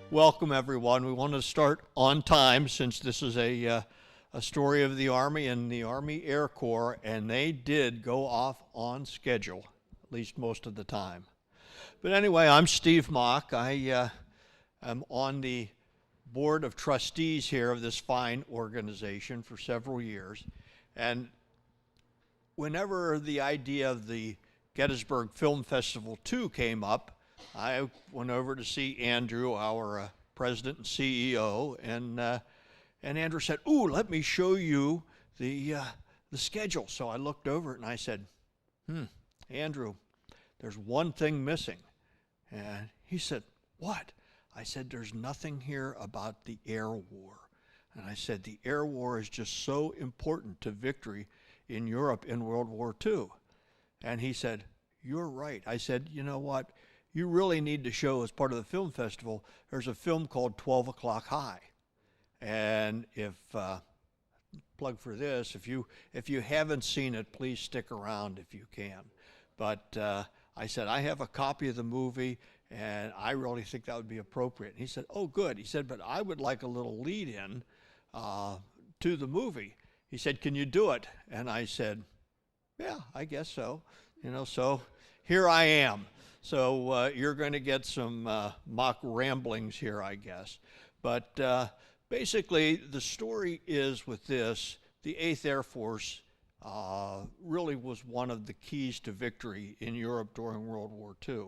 Welcome, everyone. We want to start on time since this is a story of the Army and the Army Air Corps, and they did go off on schedule, at least most of the time. But anyway, I'm Steve Mock. I am on the board of trustees here of this fine organization for several years. And whenever the idea of the Gettysburg Film Festival 2 came up, I went over to see Andrew, our president and CEO, and Andrew said, "Ooh, let me show you the schedule." So I looked over it and I said, Andrew, there's one thing missing." And he said, "What?" I said, "There's nothing here about the air war." And I said, "The air war is just so important to victory in Europe in World War II." And he said, "You're right." I said, "You know what? You really need to show, as part of the film festival, there's a film called 12 O'Clock High. And if, plug for this, if you haven't seen it, please stick around if you can. But I said, I have a copy of the movie, and I really think that would be appropriate." And he said, "Oh, good." He said, "But I would like a little lead-in to the movie." He said, "Can you do it?" And I said, "Yeah, I guess so." So here I am. So you're going to get some mock ramblings here, I guess. But basically, the story is with this: the 8th Air Force really was one of the keys to victory in Europe during World War II.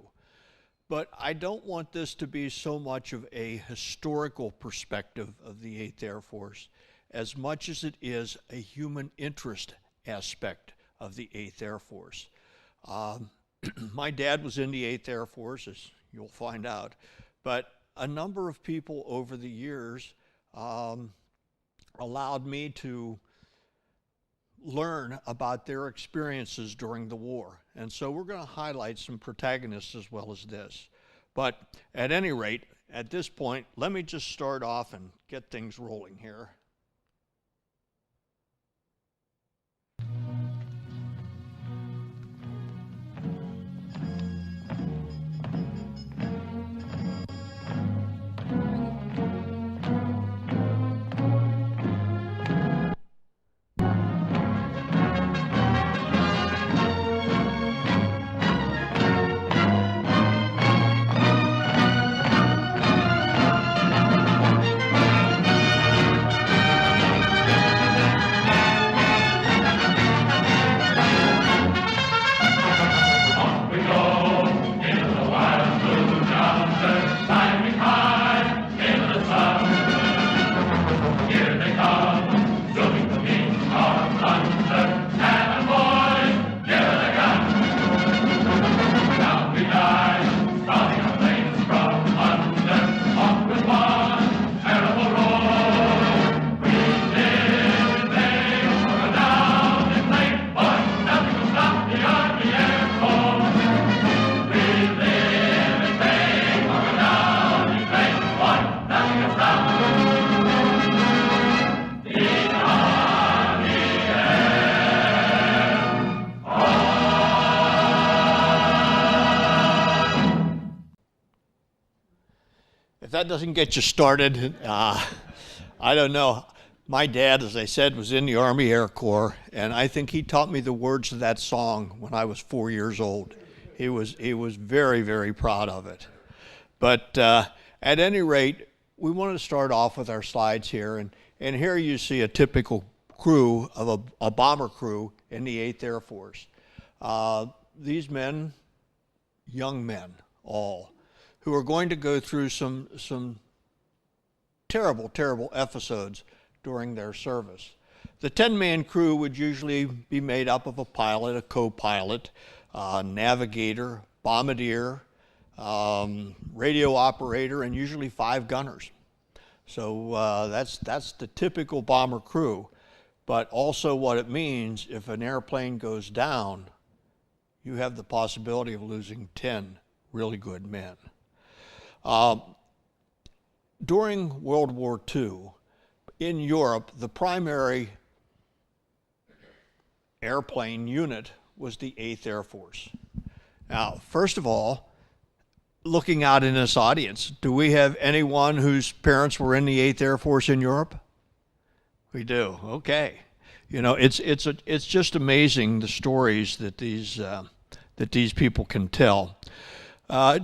But I don't want this to be so much of a historical perspective of the 8th Air Force as much as it is a human interest aspect of the 8th Air Force. My dad was in the 8th Air Force, as you'll find out, but a number of people over the years allowed me to learn about their experiences during the war. And so we're going to highlight some protagonists as well as this. But at any rate, at this point, let me just start off and get things rolling here. If that doesn't get you started, I don't know. My dad, as I said, was in the Army Air Corps, and I think he taught me the words to that song when I was 4 years old. He was very, very proud of it. But at any rate, we want to start off with our slides here, and here you see a typical crew of a bomber crew in the 8th Air Force. These men, young men, all, who are going to go through some terrible, terrible episodes during their service. The 10-man crew would usually be made up of a pilot, a co-pilot, navigator, bombardier, radio operator, and usually 5 gunners. So that's the typical bomber crew. But also what it means, if an airplane goes down, you have the possibility of losing 10 really good men. During World War II, in Europe, the primary airplane unit was the 8th Air Force. Now, first of all, looking out in this audience, do we have anyone whose parents were in the 8th Air Force in Europe? We do. Okay. You know, it's just amazing the stories that these people can tell.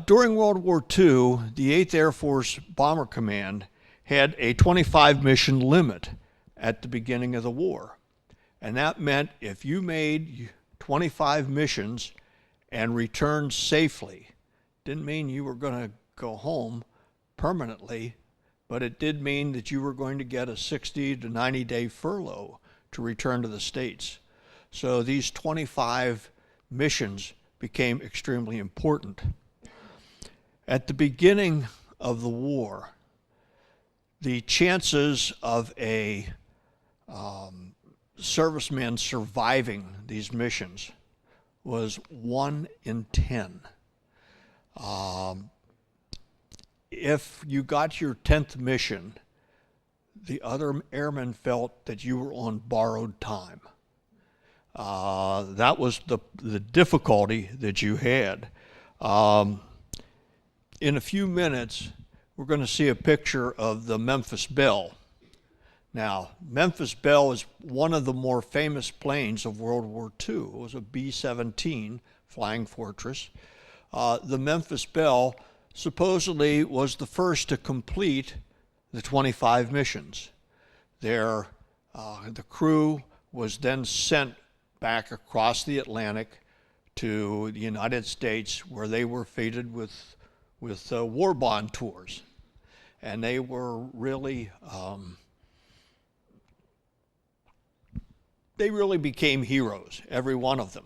During World War II, the 8th Air Force Bomber Command had a 25 mission limit at the beginning of the war. And that meant if you made 25 missions and returned safely, didn't mean you were going to go home permanently, but it did mean that you were going to get a 60 to 90-day furlough to return to the States. So these 25 missions became extremely important. At the beginning of the war, the chances of a serviceman surviving these missions was 1 in 10. If you got your 10th mission, the other airmen felt that you were on borrowed time. That was the difficulty that you had. In a few minutes, we're going to see a picture of the Memphis Belle. Now, Memphis Belle is one of the more famous planes of World War II. It was a B-17 Flying Fortress. The Memphis Belle supposedly was the first to complete the 25 missions. The crew was then sent back across the Atlantic to the United States, where they were feted with war bond tours. And they were really, they really became heroes, every one of them.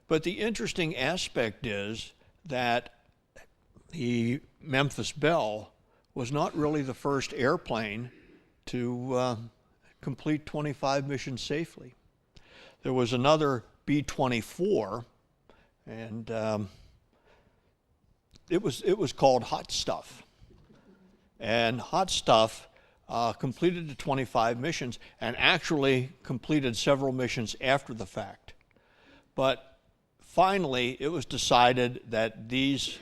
But the interesting aspect is that the Memphis Belle was not really the first airplane to complete 25 missions safely. There was another B-24, and it was called Hot Stuff. And Hot Stuff completed the 25 missions and actually completed several missions after the fact. But finally, it was decided that these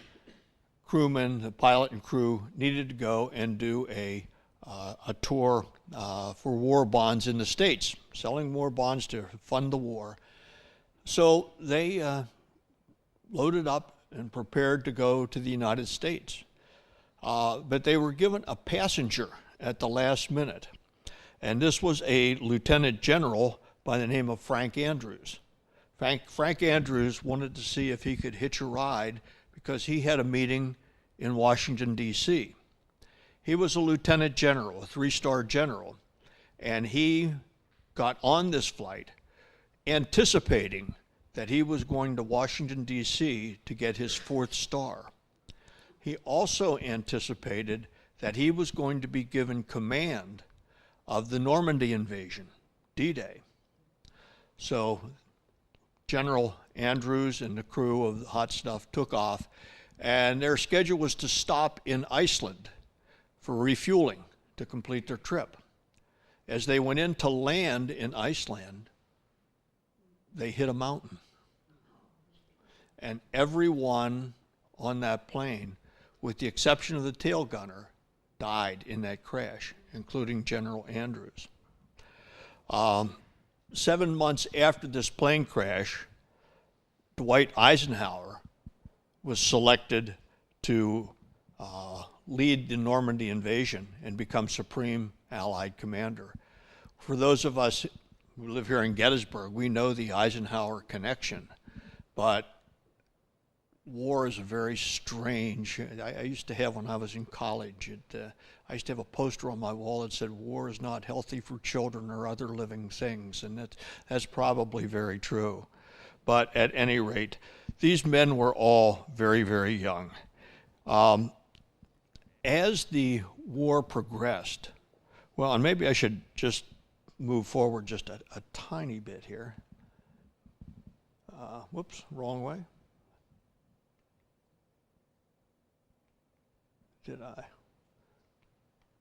crewmen, the pilot and crew, needed to go and do a tour for war bonds in the States, selling war bonds to fund the war. So they loaded up and prepared to go to the United States. But they were given a passenger at the last minute. And this was a lieutenant general by the name of Frank Andrews. Frank Andrews wanted to see if he could hitch a ride because he had a meeting in Washington, D.C. He was a lieutenant general, a 3-star general, and he got on this flight anticipating that he was going to Washington, D.C. to get his 4th star. He also anticipated that he was going to be given command of the Normandy invasion, D-Day. So General Andrews and the crew of the Hot Stuff took off, and their schedule was to stop in Iceland for refueling to complete their trip. As they went in to land in Iceland, they hit a mountain. And everyone on that plane, with the exception of the tail gunner, died in that crash, including General Andrews. 7 months after this plane crash, Dwight Eisenhower was selected to lead the Normandy invasion and become Supreme Allied Commander. For those of us who live here in Gettysburg, we know the Eisenhower connection, but war is a very strange. I used to have, when I was in college, I used to have a poster on my wall that said, "War is not healthy for children or other living things," and that's probably very true. But at any rate, these men were all very, very young. As the war progressed, well, and maybe I should just move forward just a tiny bit here. Whoops, wrong way. Did I?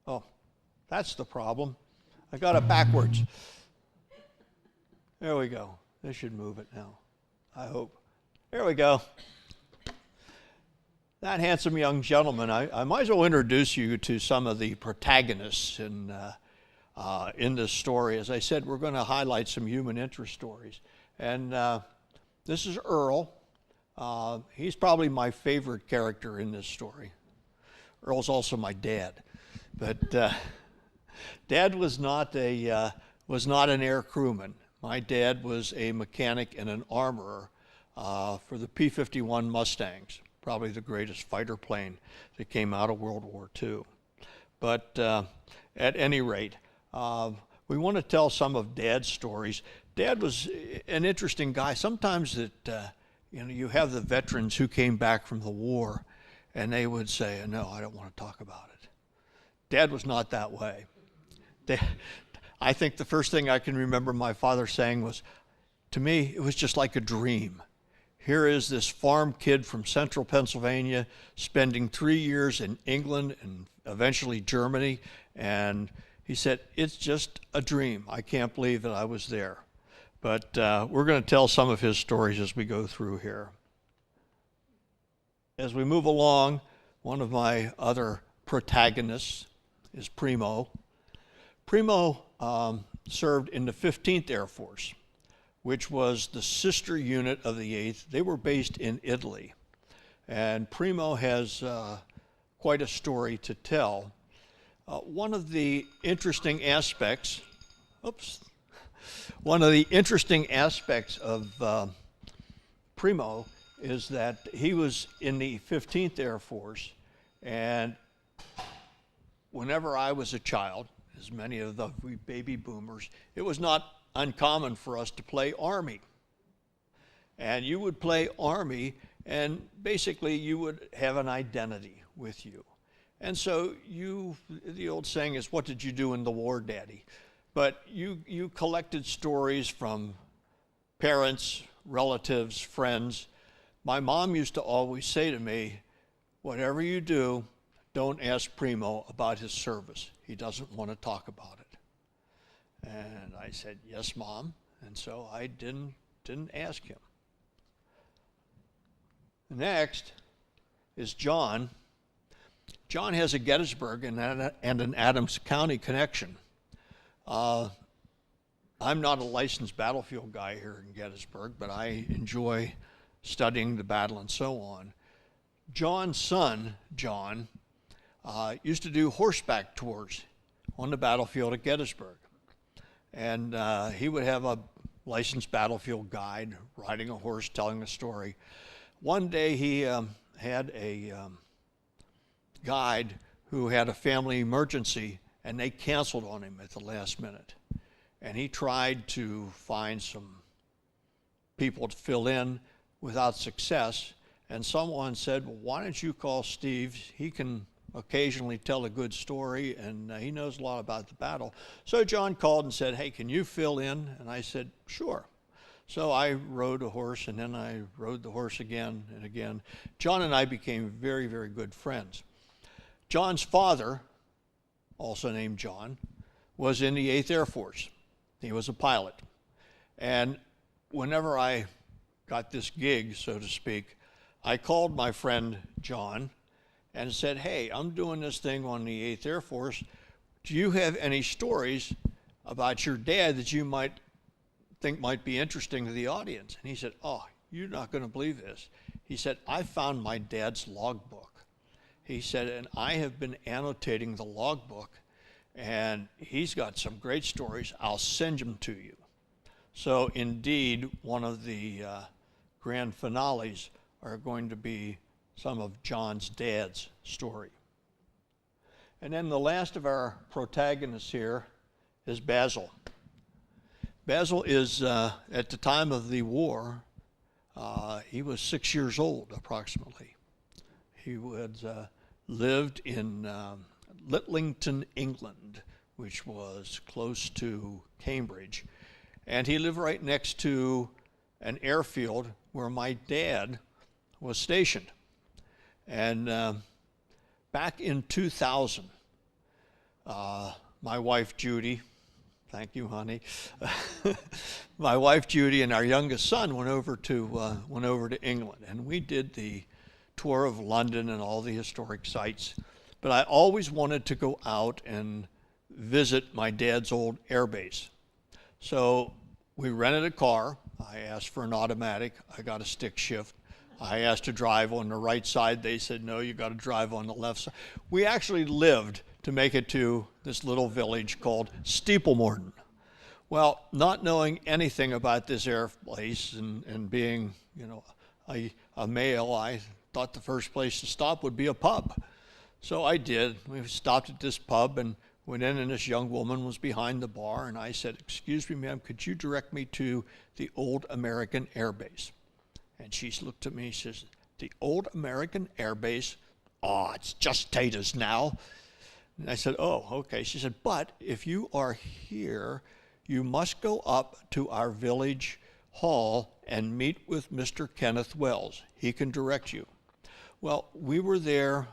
Oh, that's the problem. I got it backwards. There we go. This should move it now, I hope. There we go. that handsome young gentleman, I might as well introduce you to some of the protagonists in this story. As I said, we're going to highlight some human interest stories. And this is Earl. He's probably my favorite character in this story. Earl's also my dad. But Dad was not an air crewman. My dad was a mechanic and an armorer for the P-51 Mustangs, probably the greatest fighter plane that came out of World War II. But at any rate, we want to tell some of Dad's stories. Dad was an interesting guy. Sometimes you have the veterans who came back from the war, and they would say, "No, I don't want to talk about it." Dad was not that way. I think the first thing I can remember my father saying was, to me, it was just like a dream. Here is this farm kid from central Pennsylvania spending 3 years in England and eventually Germany, and he said, it's just a dream. I can't believe that I was there. But we're going to tell some of his stories as we go through here. As we move along, one of my other protagonists is Primo. Primo served in the 15th Air Force, which was the sister unit of the 8th. They were based in Italy. And Primo has quite a story to tell. One of the interesting aspects of Primo is that he was in the 15th Air Force, and whenever I was a child, as many of the baby boomers, it was not uncommon for us to play Army. And you would play Army, and basically you would have an identity with you. And so the old saying is, what did you do in the war, Daddy? But you collected stories from parents, relatives, friends. My mom used to always say to me, whatever you do, don't ask Primo about his service. He doesn't want to talk about it. And I said, yes, Mom. And so I didn't ask him. Next is John. John has a Gettysburg and an Adams County connection. I'm not a licensed battlefield guy here in Gettysburg, but I enjoy studying the battle and so on. John's son, John, used to do horseback tours on the battlefield at Gettysburg. And he would have a licensed battlefield guide riding a horse telling a story. One day he had a guide who had a family emergency, and they canceled on him at the last minute. And he tried to find some people to fill in without success. And someone said, well, why don't you call Steve? He can occasionally tell a good story, and he knows a lot about the battle. So John called and said, hey, can you fill in? And I said, sure. So I rode a horse, and then I rode the horse again and again. John and I became very, very good friends. John's father, also named John, was in the 8th Air Force. He was a pilot. And whenever I got this gig, so to speak, I called my friend John and said, hey, I'm doing this thing on the 8th Air Force. Do you have any stories about your dad that you might think might be interesting to the audience? And he said, oh, you're not going to believe this. He said, I found my dad's logbook. He said, and I have been annotating the logbook, and he's got some great stories. I'll send them to you. So indeed, one of the grand finales are going to be some of John's dad's story. And then the last of our protagonists here is Basil. Basil is, at the time of the war, he was 6 years old approximately. He had lived in Litlington, England, which was close to Cambridge. And he lived right next to an airfield where my dad was stationed. And back in 2000, my wife Judy, thank you, honey, my wife Judy and our youngest son went over to England, and we did the tour of London and all the historic sites. But I always wanted to go out and visit my dad's old air base. So we rented a car. I asked for an automatic. I got a stick shift. I asked to drive on the right side. They said, no, you got to drive on the left side. We actually lived to make it to this little village called Steeplemorton. Well, not knowing anything about this air place and being, you know, a male, I thought the first place to stop would be a pub. So I did. We stopped at this pub and went in, and this young woman was behind the bar, and I said, excuse me, ma'am, could you direct me to the old American Air Base? And she looked at me, she says, the old American Air Base? Oh, it's just taters now. And I said, oh, okay. She said, but if you are here, you must go up to our village hall and meet with Mr. Kenneth Wells. He can direct you. Well, we were there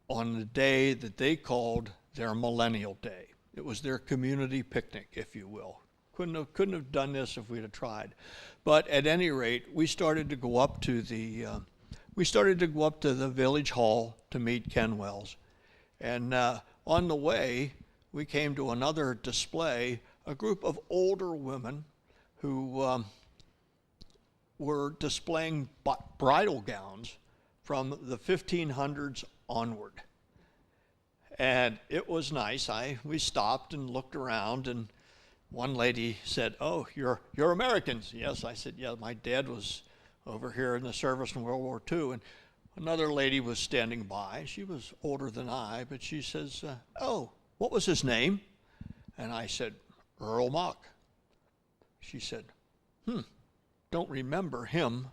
on the day that they called their Millennial Day. It was their community picnic, if you will. Couldn't have done this if we'd have tried. But at any rate, we started to go up to the village hall to meet Ken Wells. And on the way, we came to another display, a group of older women who were displaying bridal gowns from the 1500s onward. And it was nice. We stopped and looked around, and one lady said, oh, you're Americans. Yes, I said, yeah, my dad was over here in the service in World War II. And another lady was standing by. She was older than I, but she says, oh, what was his name? And I said, Earl Mock. She said, don't remember him.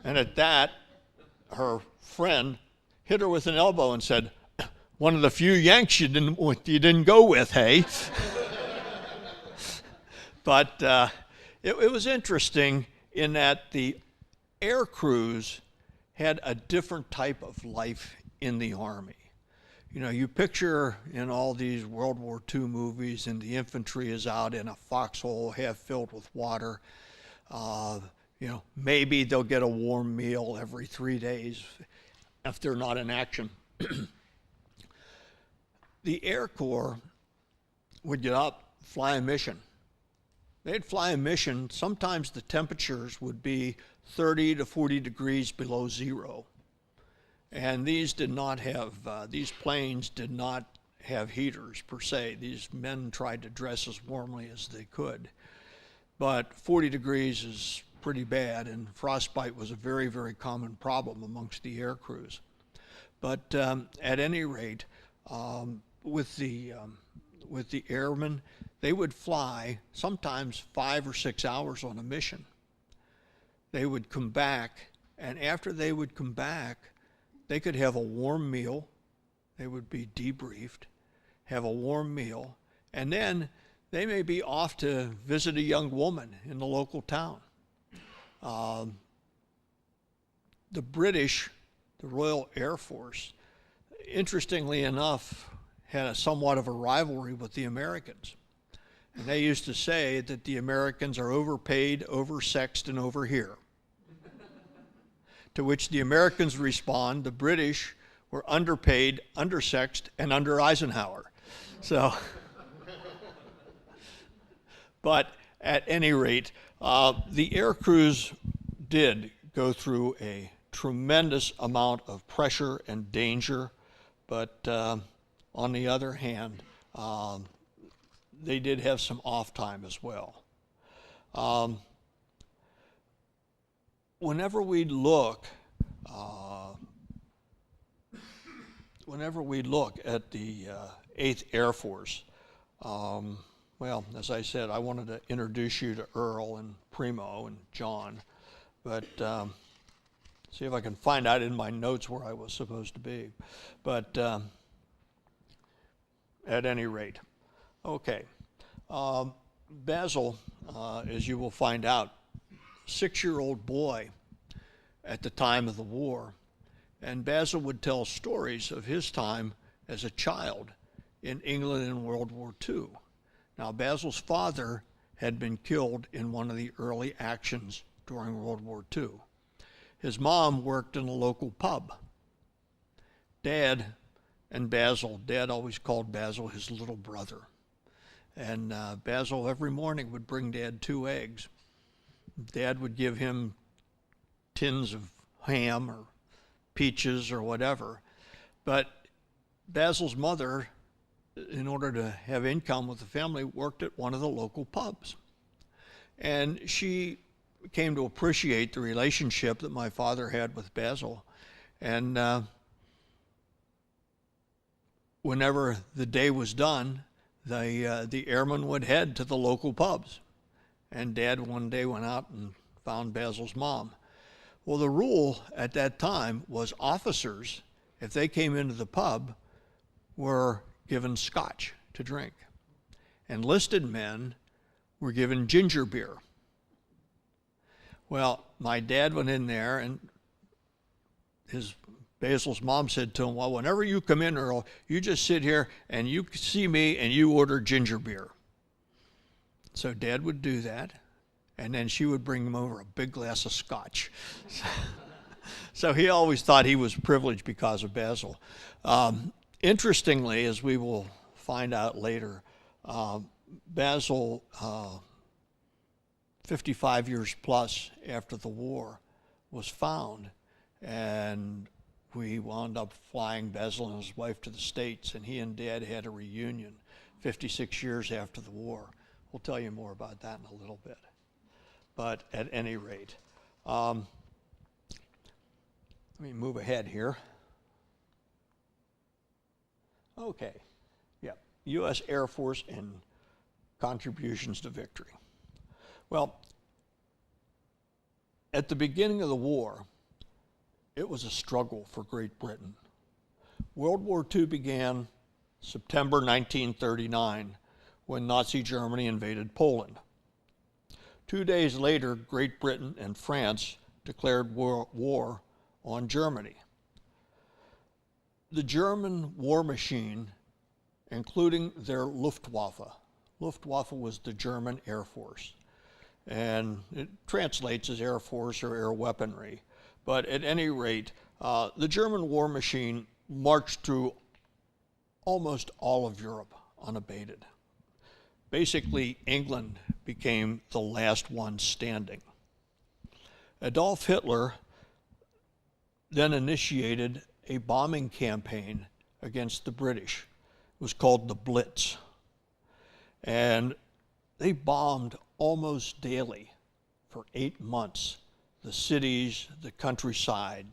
And at that, her friend hit her with an elbow and said, one of the few Yanks you didn't go with, hey? But it was interesting in that the air crews had a different type of life in the Army. You know, you picture in all these World War II movies, and the infantry is out in a foxhole half filled with water. You know, maybe they'll get a warm meal every 3 days if they're not in action. The Air Corps would get up, fly a mission. They'd fly a mission. Sometimes the temperatures would be 30 to 40 degrees below zero. And these planes did not have heaters per se. These men tried to dress as warmly as they could. But 40 degrees is pretty bad, and frostbite was a very, very common problem amongst the air crews. But at any rate, with the airmen, they would fly sometimes 5 or 6 hours on a mission. They would come back, and after they would come back, they could have a warm meal. They would be debriefed, have a warm meal, and then they may be off to visit a young woman in the local town. The British, the Royal Air Force, interestingly enough, had somewhat of a rivalry with the Americans. And they used to say that the Americans are overpaid, oversexed, and over here. To which the Americans respond, the British were underpaid, undersexed, and under Eisenhower. So, but at any rate, the air crews did go through a tremendous amount of pressure and danger, but on the other hand, they did have some off time as well. Whenever we look at the 8th Air Force, well, as I said, I wanted to introduce you to Earl and Primo and John, but see if I can find out in my notes where I was supposed to be. But at any rate, okay. Basil, as you will find out, 6-year-old boy at the time of the war, and Basil would tell stories of his time as a child in England in World War II. Now, Basil's father had been killed in one of the early actions during World War II, His mom worked in a local pub. Dad and Basil, Dad always called Basil his little brother. And Basil every morning would bring Dad 2 eggs. Dad would give him tins of ham or peaches or whatever. But Basil's mother, in order to have income with the family, worked at one of the local pubs. And she came to appreciate the relationship that my father had with Basil. And whenever the day was done, the airmen would head to the local pubs. And Dad one day went out and found Basil's mom. Well, the rule at that time was officers, if they came into the pub, were given scotch to drink. Enlisted men were given ginger beer. Well, my dad went in there, and Basil's mom said to him, well, whenever you come in, Earl, you just sit here and you see me and you order ginger beer. So Dad would do that, and then she would bring him over a big glass of scotch. So he always thought he was privileged because of Basil. Interestingly, as we will find out later, Basil, 55 years plus after the war, was found, and we wound up flying Basil and his wife to the States, and he and Dad had a reunion 56 years after the war. We'll tell you more about that in a little bit. But at any rate, let me move ahead here. Okay, yeah, U.S. Air Force and contributions to victory. Well, at the beginning of the war, it was a struggle for Great Britain. World War II began September 1939 when Nazi Germany invaded Poland. 2 days later, Great Britain and France declared war on Germany. The German war machine, including their Luftwaffe was the German Air Force, and it translates as Air Force or air weaponry. But at any rate, the German war machine marched through almost all of Europe unabated. Basically, England became the last one standing. Adolf Hitler then initiated a bombing campaign against the British. It was called the Blitz. And they bombed almost daily for 8 months the cities, the countryside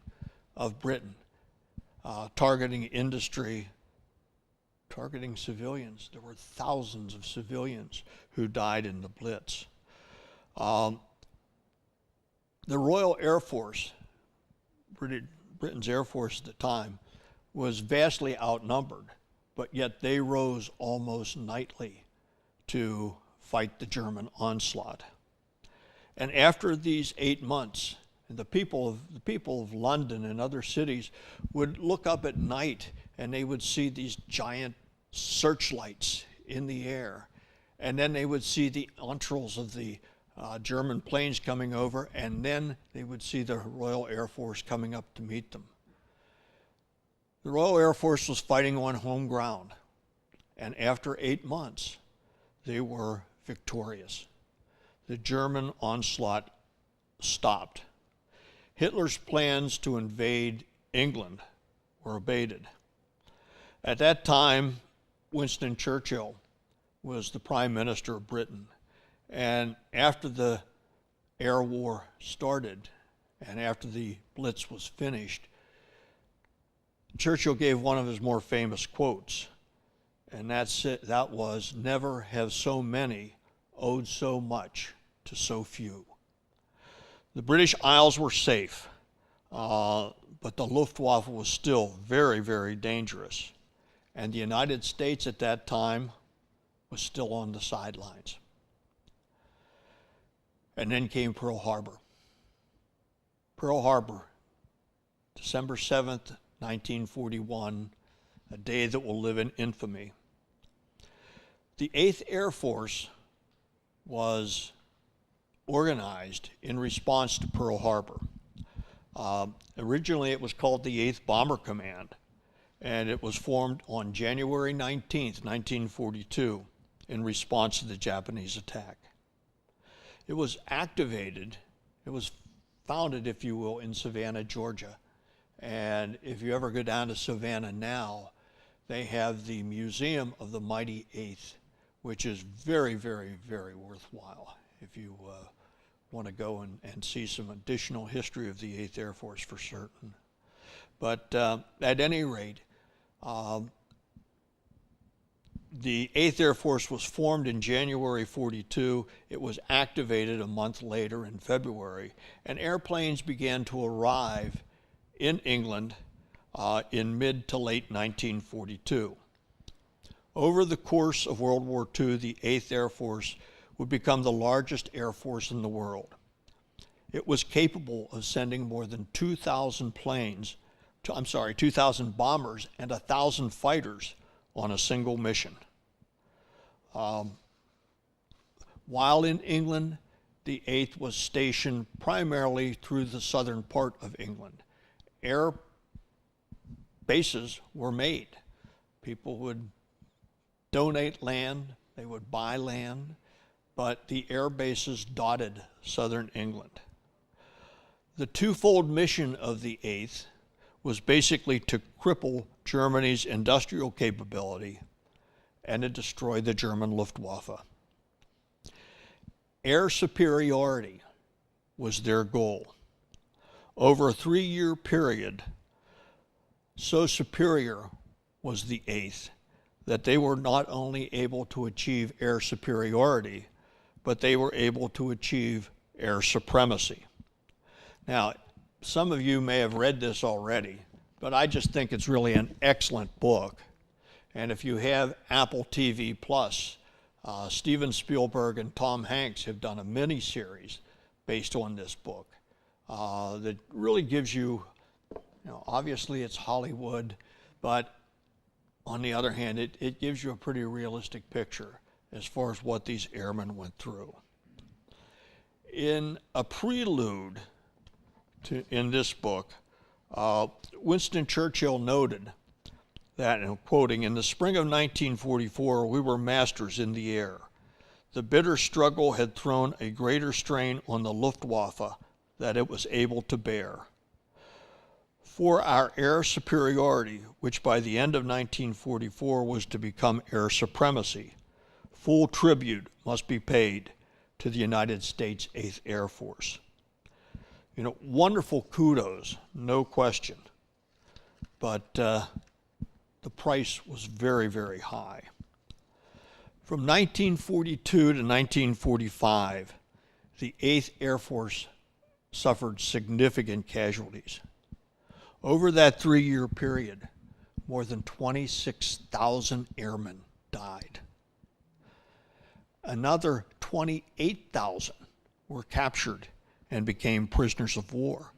of Britain, targeting industry, targeting civilians. There were thousands of civilians who died in the Blitz. The Royal Air Force, Britain's Air Force at the time, was vastly outnumbered, but yet they rose almost nightly to fight the German onslaught. And after these 8 months, the people of London and other cities would look up at night and they would see these giant searchlights in the air. And then they would see the entrails of the German planes coming over, and then they would see the Royal Air Force coming up to meet them. The Royal Air Force was fighting on home ground, and after 8 months, they were victorious. The German onslaught stopped. Hitler's plans to invade England were abated. At that time, Winston Churchill was the Prime Minister of Britain. And after the air war started, and after the Blitz was finished, Churchill gave one of his more famous quotes, and that was, "Never have so many owed so much to so few." The British Isles were safe, but the Luftwaffe was still very, very dangerous. And the United States at that time was still on the sidelines. And then came Pearl Harbor. Pearl Harbor, December 7th, 1941, a day that will live in infamy. The 8th Air Force was organized in response to Pearl Harbor. Originally, it was called the 8th Bomber Command, and it was formed on January 19th, 1942, in response to the Japanese attack. It was activated, it was founded, if you will, in Savannah, Georgia. And if you ever go down to Savannah now, they have the Museum of the Mighty Eighth, which is very, very, very worthwhile if you want to go and see some additional history of the 8th Air Force for certain. But at any rate, the 8th Air Force was formed in January 42. It was activated a month later in February, and airplanes began to arrive in England in mid to late 1942. Over the course of World War II, the 8th Air Force would become the largest air force in the world. It was capable of sending more than 2,000 bombers and 1,000 fighters on a single mission. While in England, the 8th was stationed primarily through the southern part of England. Air bases were made. People would donate land, they would buy land, but the air bases dotted southern England. The twofold mission of the 8th was basically to cripple Germany's industrial capability and to destroy the German Luftwaffe. Air superiority was their goal. Over a 3-year period, so superior was the 8th that they were not only able to achieve air superiority, but they were able to achieve air supremacy. Now, some of you may have read this already, but I just think it's really an excellent book. And if you have Apple TV Plus, Steven Spielberg and Tom Hanks have done a mini-series based on this book that really gives you, obviously it's Hollywood, but on the other hand, it gives you a pretty realistic picture as far as what these airmen went through. In a prelude in this book, Winston Churchill noted that, and I'm quoting, "In the spring of 1944, we were masters in the air. The bitter struggle had thrown a greater strain on the Luftwaffe than it was able to bear. For our air superiority, which by the end of 1944 was to become air supremacy, full tribute must be paid to the United States 8th Air Force." Wonderful kudos, no question. But the price was very, very high. From 1942 to 1945, the 8th Air Force suffered significant casualties. Over that 3-year period, more than 26,000 airmen died. Another 28,000 were captured and became prisoners of war.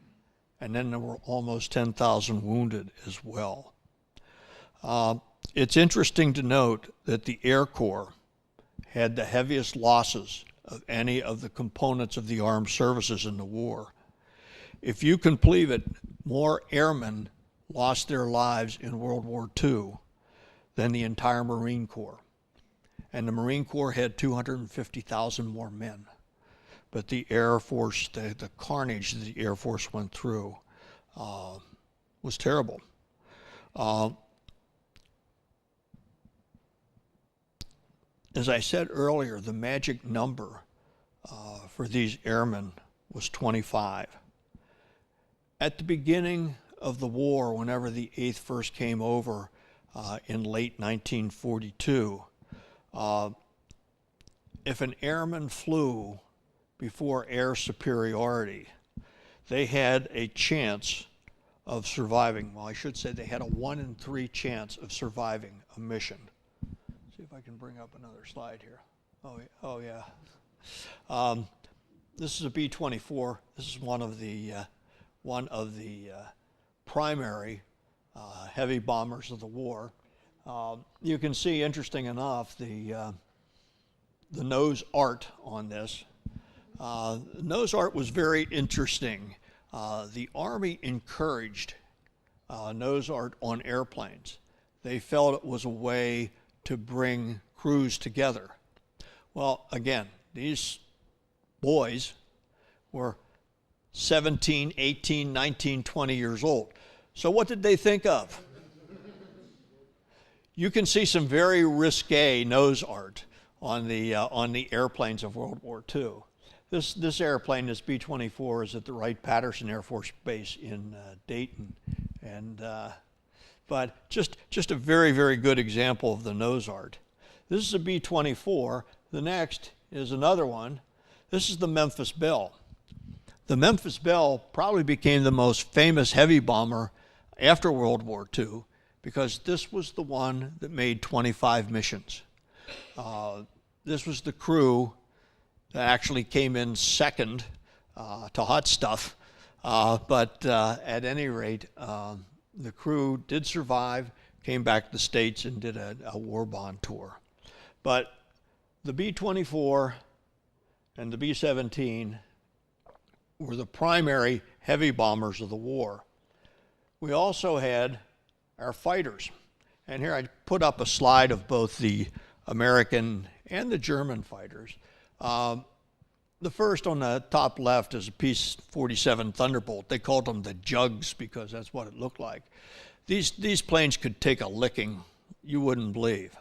And then there were almost 10,000 wounded as well. It's interesting to note that the Air Corps had the heaviest losses of any of the components of the armed services in the war. If you can believe it, more airmen lost their lives in World War II than the entire Marine Corps. And the Marine Corps had 250,000 more men. But the Air Force, the carnage that the Air Force went through was terrible. As I said earlier, the magic number for these airmen was 25. At the beginning of the war, whenever the 8th first came over in late 1942, if an airman flew before air superiority, they had a chance of surviving. Well, I should say they had a 1 in 3 chance of surviving a mission. See if I can bring up another slide here. Oh yeah. This is a B-24. This is one of the primary heavy bombers of the war. You can see, interesting enough, the nose art on this. Nose art was very interesting. The Army encouraged nose art on airplanes. They felt it was a way to bring crews together. Well, again, these boys were 17, 18, 19, 20 years old. So what did they think of? You can see some very risque nose art on the airplanes of World War II. This airplane, this B-24, is at the Wright-Patterson Air Force Base in Dayton, and but just a very, very good example of the nose art. This is a B-24. The next is another one. This is the Memphis Belle. The Memphis Belle probably became the most famous heavy bomber after World War II because this was the one that made 25 missions. This was the crew that actually came in second to hot stuff, but at any rate, the crew did survive, came back to the States and did a war bond tour. But the B-24 and the B-17 were the primary heavy bombers of the war. We also had our fighters. And here I put up a slide of both the American and the German fighters. The first on the top left is a P-47 Thunderbolt. They called them the Jugs because that's what it looked like. These planes could take a licking you wouldn't believe.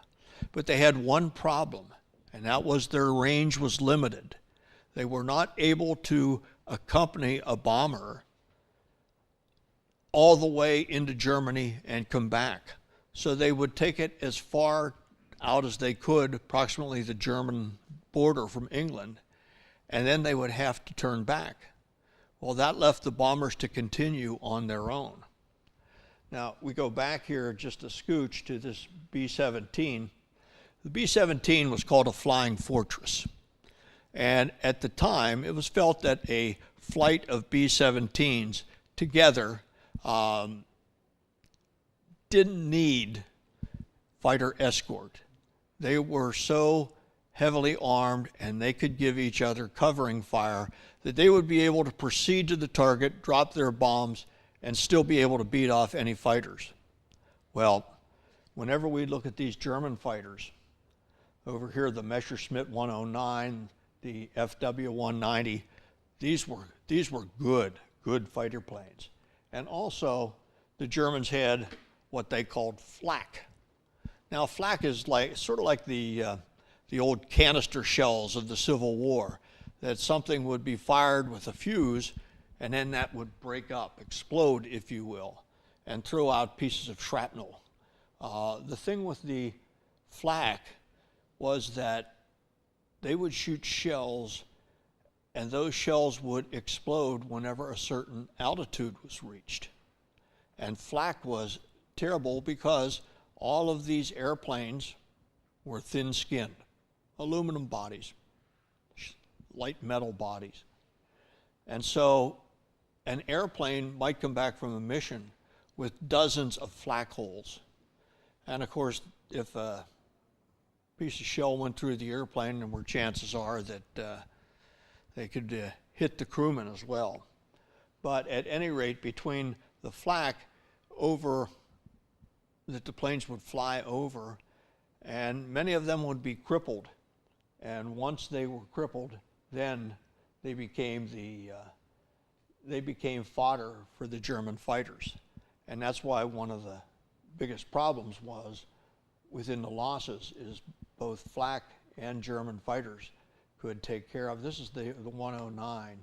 But they had one problem, and that was their range was limited. They were not able to accompany a bomber all the way into Germany and come back. So they would take it as far out as they could, approximately the German border from England, and then they would have to turn back. Well, that left the bombers to continue on their own. Now, we go back here just a scooch to this B-17. The B-17 was called a flying fortress. And at the time, it was felt that a flight of B-17s together didn't need fighter escort. They were so heavily armed and they could give each other covering fire that they would be able to proceed to the target, drop their bombs, and still be able to beat off any fighters. Well, whenever we look at these German fighters, over here the Messerschmitt 109, the FW-190, these were good fighter planes. And also, the Germans had what they called flak. Now, flak is sort of like the old canister shells of the Civil War, that something would be fired with a fuse, and then that would break up, explode, if you will, and throw out pieces of shrapnel. The thing with the flak was that they would shoot shells, and those shells would explode whenever a certain altitude was reached. And flak was terrible because all of these airplanes were thin-skinned, aluminum bodies, light metal bodies. And so an airplane might come back from a mission with dozens of flak holes. And of course, if a piece of shell went through the airplane, there were chances are that they could hit the crewman as well. But at any rate, between the flak over that the planes would fly over, and many of them would be crippled. And once they were crippled, then they became fodder for the German fighters. And that's why one of the biggest problems was within the losses is both flak and German fighters could take care of. This is the 109.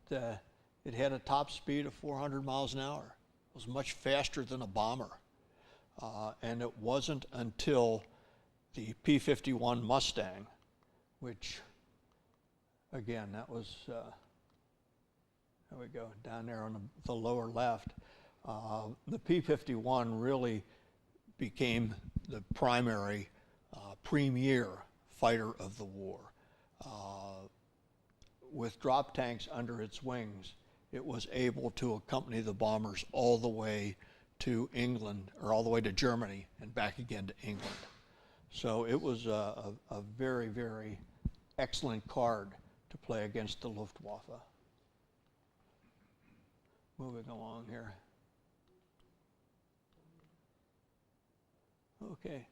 It had a top speed of 400 miles an hour. It was much faster than a bomber. And it wasn't until the P-51 Mustang, which, again, that was, there we go, down there on the lower left. The P-51 really became the primary premier fighter of the war. With drop tanks under its wings, it was able to accompany the bombers all the way to England, or all the way to Germany and back again to England. So it was a very, very excellent card to play against the Luftwaffe. moving along here. Okay,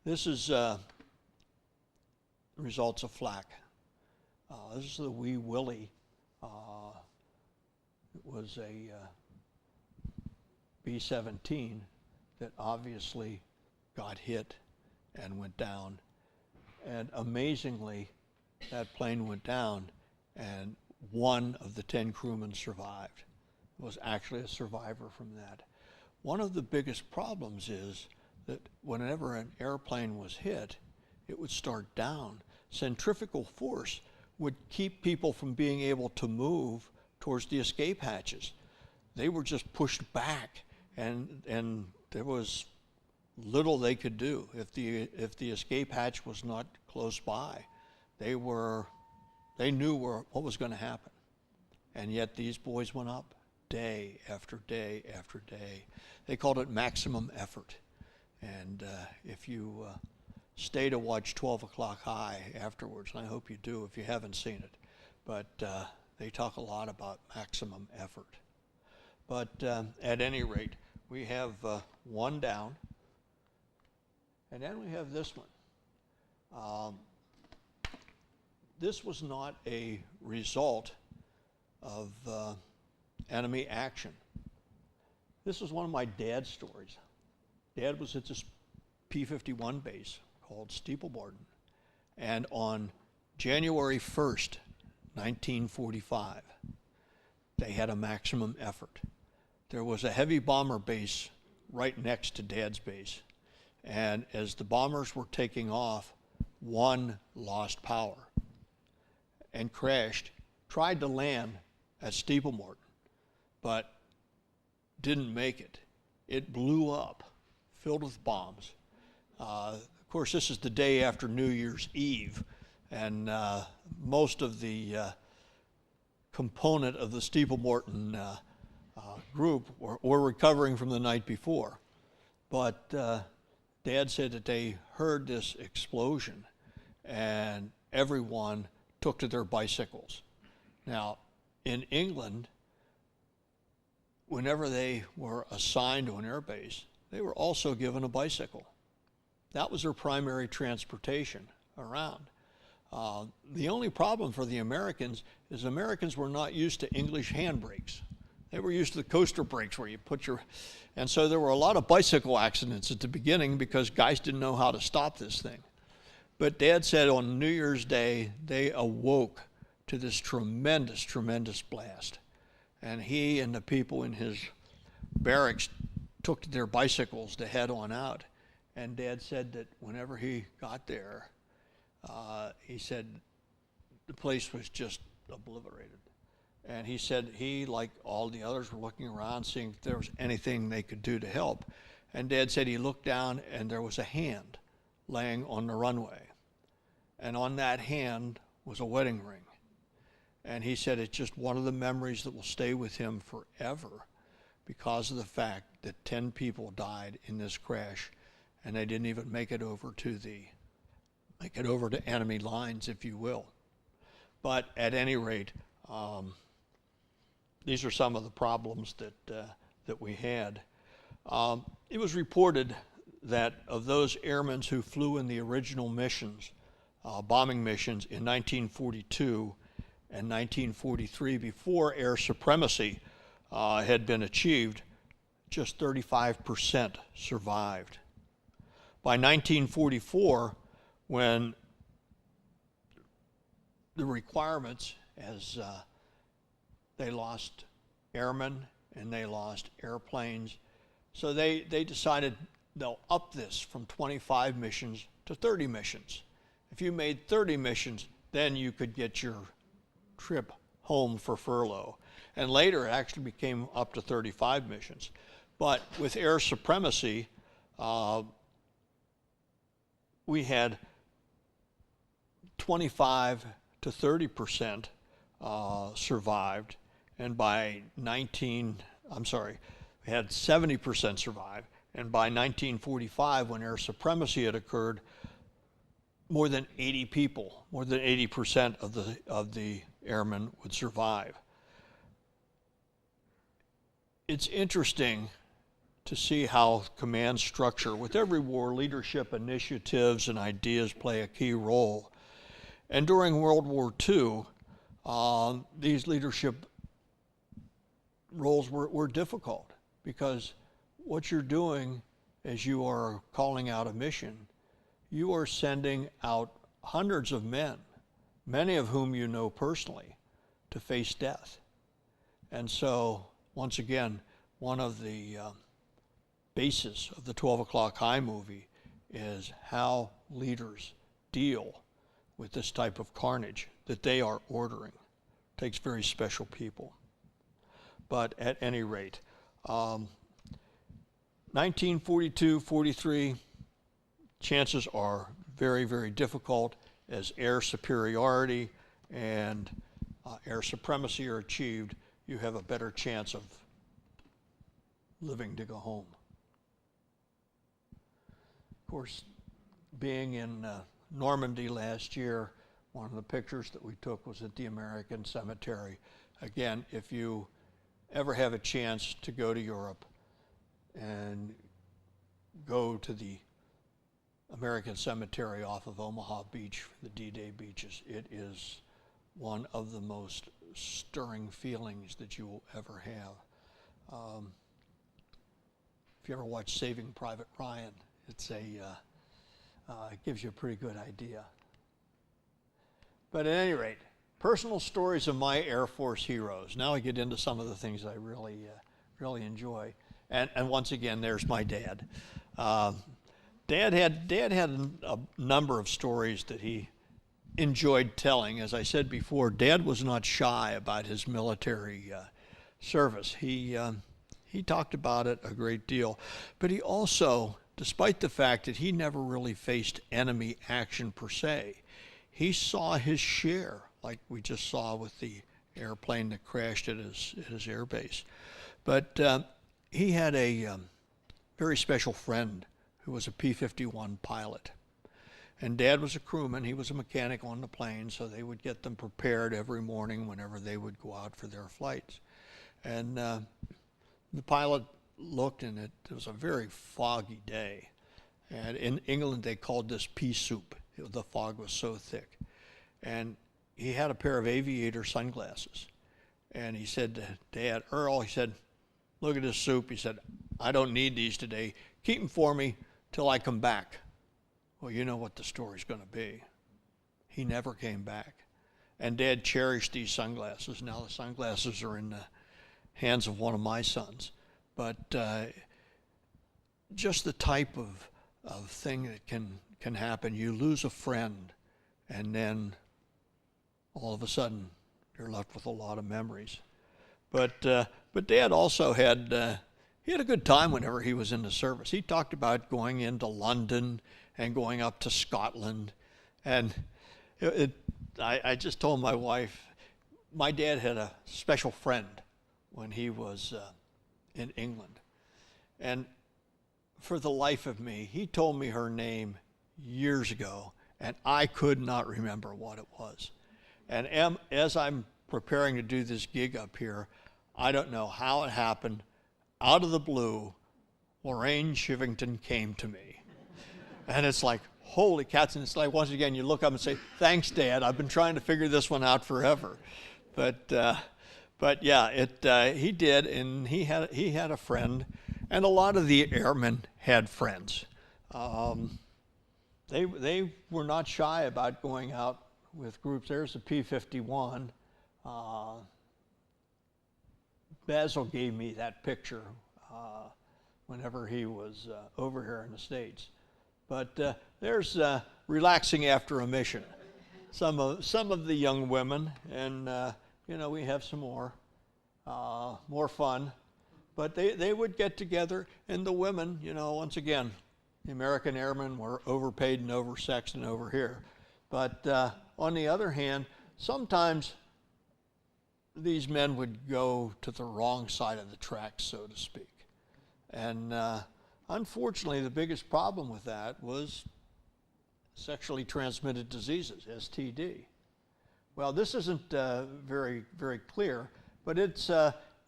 this is results of flak. This is the Wee Willie. It was a B-17 that obviously got hit and went down. And amazingly, that plane went down and one of the 10 crewmen survived. Was actually a survivor from that. One of the biggest problems is that whenever an airplane was hit, it would start down. Centrifugal force would keep people from being able to move towards the escape hatches. They were just pushed back, and there was little they could do if the escape hatch was not close by. They knew what was going to happen, and yet these boys went up day after day after day. They called it maximum effort. And if you stay to watch 12 O'Clock High afterwards, and I hope you do if you haven't seen it, but they talk a lot about maximum effort. But at any rate, we have one down, and then we have this one. This was not a result of enemy action. This was one of my dad's stories. Dad was at this P-51 base called Steeple-Borden, and on January 1st, 1945, they had a maximum effort. There was a heavy bomber base right next to Dad's base, and as the bombers were taking off, one lost power and crashed, tried to land at Steeple-Borden, but didn't make it. It blew up, filled with bombs. Of course, this is the day after New Year's Eve, and most of the component of the Steeple-Borden group were recovering from the night before. But Dad said that they heard this explosion, and everyone took to their bicycles. Now, in England, whenever they were assigned to an airbase, they were also given a bicycle. That was their primary transportation around. The only problem for the Americans is Americans were not used to English handbrakes. They were used to the coaster brakes where you put your, and so there were a lot of bicycle accidents at the beginning because guys didn't know how to stop this thing. But Dad said on New Year's Day, they awoke to this tremendous, tremendous blast. And he and the people in his barracks took to their bicycles to head on out. And Dad said that whenever he got there, he said the place was just obliterated. And he said he, like all the others, were looking around, seeing if there was anything they could do to help. And Dad said he looked down and there was a hand laying on the runway. And on that hand was a wedding ring. And he said it's just one of the memories that will stay with him forever because of the fact that 10 people died in this crash, and they didn't even make it over to enemy lines, if you will. But at any rate, these are some of the problems that we had. It was reported that of those airmen who flew in the original missions, bombing missions in 1942 and 1943, before air supremacy had been achieved, just 35% survived. By 1944, when the requirements, as they lost airmen and they lost airplanes, so they decided they'll up this from 25 missions to 30 missions. If you made 30 missions, then you could get your trip home for furlough. And later it actually became up to 35 missions. But with air supremacy, we had 25 to 30% survived, and by we had 70% survive. And by 1945, when air supremacy had occurred, more than 80 people, more than 80% of the airmen would survive. it's interesting to see how command structure, with every war, leadership initiatives and ideas play a key role. And during World War II, these leadership roles were difficult, because what you're doing as you are calling out a mission, you are sending out hundreds of men, many of whom you know personally, to face death. And so, once again, one of the basis of the 12 O'Clock High movie is how leaders deal with this type of carnage that they are ordering. It takes very special people. But at any rate, 1942-43, chances are very, very difficult as air superiority and air supremacy are achieved. You have a better chance of living to go home. Of course, being in Normandy last year, one of the pictures that we took was at the American Cemetery. Again, if you ever have a chance to go to Europe and go to the American Cemetery off of Omaha Beach, the D-Day beaches, it is one of the most stirring feelings that you will ever have. If you ever watch Saving Private Ryan, it's it gives you a pretty good idea. But at any rate, personal stories of my Air Force heroes. Now I get into some of the things I really enjoy. And once again, there's my dad. Dad had a number of stories that he enjoyed telling. As I said before, Dad was not shy about his military service. He talked about it a great deal, but he also, despite the fact that he never really faced enemy action per se, he saw his share, like we just saw with the airplane that crashed at his air base. But he had a very special friend who was a P-51 pilot. And Dad was a crewman. He was a mechanic on the plane, so they would get them prepared every morning whenever they would go out for their flights. And the pilot looked, and it was a very foggy day. And in England, they called this pea soup. The fog was so thick. And he had a pair of aviator sunglasses. And he said to Dad, Earl, he said, look at this soup. He said, I don't need these today. Keep them for me till I come back. Well, you know what the story's going to be. He never came back. And Dad cherished these sunglasses. Now the sunglasses are in the hands of one of my sons. But just the type of thing that can happen. You lose a friend, and then all of a sudden you're left with a lot of memories. But Dad also had he had a good time whenever he was in the service. He talked about going into London and going up to Scotland, and I just told my wife, my dad had a special friend when he was in England. And for the life of me, he told me her name years ago, and I could not remember what it was. And as I'm preparing to do this gig up here, I don't know how it happened. Out of the blue, Lorraine Shivington came to me. And it's like, holy cats. And it's like, once again, you look up and say, thanks, Dad. I've been trying to figure this one out forever. But yeah, he did, and he had a friend, and a lot of the airmen had friends. They were not shy about going out with groups. There's a P-51. Basil gave me that picture whenever he was over here in the States. But there's relaxing after a mission. Some of the young women, and we have some more fun. But they would get together, and the women, once again, the American airmen were overpaid and oversexed and over here. But on the other hand, sometimes these men would go to the wrong side of the tracks, so to speak. And unfortunately, the biggest problem with that was sexually transmitted diseases, STD. Well, this isn't very, very clear, but it's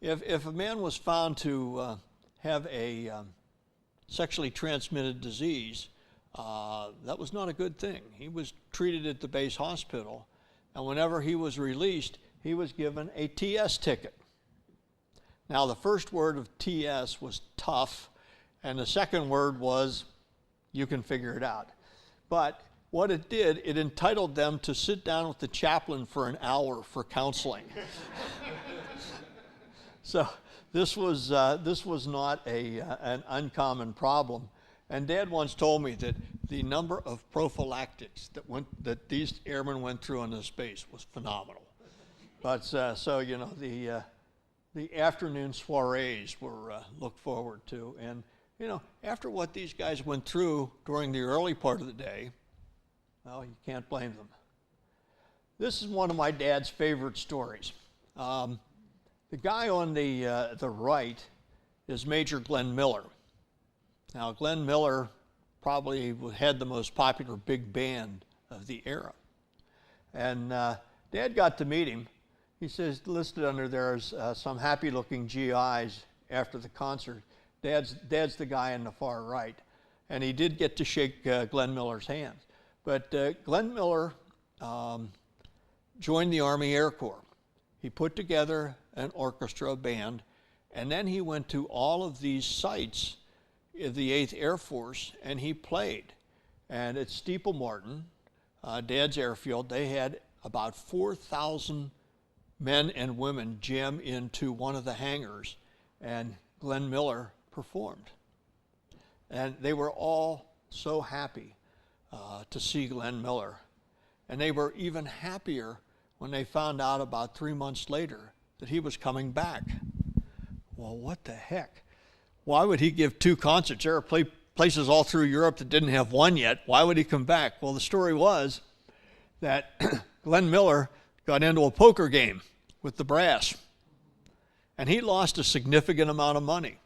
If a man was found to have a sexually transmitted disease, that was not a good thing. He was treated at the base hospital, and whenever he was released, he was given a TS ticket. Now, the first word of TS was tough, and the second word was, you can figure it out. But what it did, it entitled them to sit down with the chaplain for an hour for counseling. So this was not an uncommon problem. And Dad once told me that the number of prophylactics that these airmen went through on this base was phenomenal. But so, you know, the afternoon soirees were looked forward to. And, you know, after what these guys went through during the early part of the day, well, you can't blame them. This is one of my dad's favorite stories. The guy on the right is Major Glenn Miller. Now, Glenn Miller probably had the most popular big band of the era. And Dad got to meet him. He says, listed under there is some happy-looking GIs after the concert. Dad's the guy on the far right. And he did get to shake Glenn Miller's hand. But Glenn Miller joined the Army Air Corps. He put together an orchestra band, and then he went to all of these sites of the 8th Air Force, and he played. And at Steeple Martin, Dad's airfield, they had about 4,000 men and women jam into one of the hangars, and Glenn Miller performed. And they were all so happy to see Glenn Miller. And they were even happier when they found out about 3 months later that he was coming back. Well, what the heck? Why would he give 2 concerts? There are places all through Europe that didn't have one yet. Why would he come back? Well, the story was that Glenn Miller got into a poker game with the brass, and he lost a significant amount of money.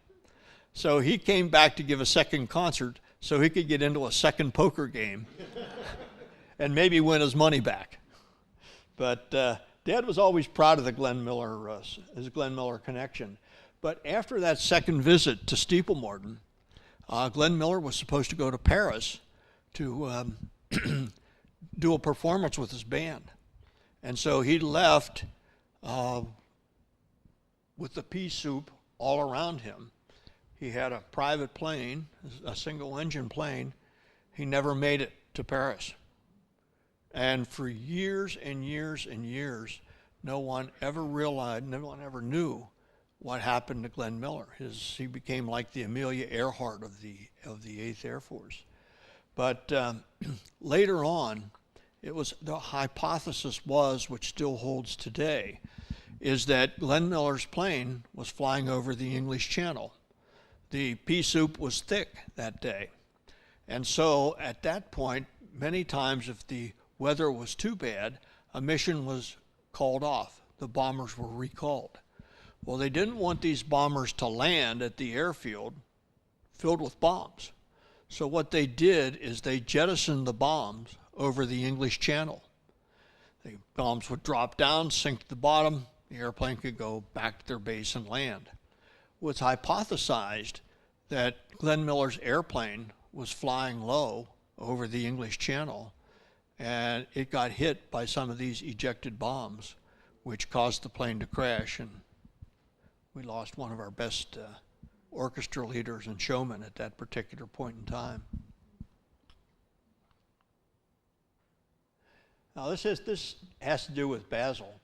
So he came back to give a second concert so he could get into a second poker game and maybe win his money back. But Dad was always proud of the Glenn Miller, his Glenn Miller connection. But after that second visit to Steeple Martin, Glenn Miller was supposed to go to Paris to do a performance with his band. And so he left with the pea soup all around him. He had a private plane, a single-engine plane. He never made it to Paris. And for years and years and years, no one ever realized, no one ever knew what happened to Glenn Miller. He became like the Amelia Earhart of the 8th Air Force. But later on, the hypothesis was, which still holds today, is that Glenn Miller's plane was flying over the English Channel. The pea soup was thick that day. And so at that point, many times if the weather was too bad, a mission was called off. The bombers were recalled. Well, they didn't want these bombers to land at the airfield filled with bombs. So what they did is they jettisoned the bombs over the English Channel. The bombs would drop down, sink to the bottom, the airplane could go back to their base and land. It was hypothesized that Glenn Miller's airplane was flying low over the English Channel, and it got hit by some of these ejected bombs, which caused the plane to crash, and we lost one of our best orchestra leaders and showmen at that particular point in time. Now this has to do with Basel.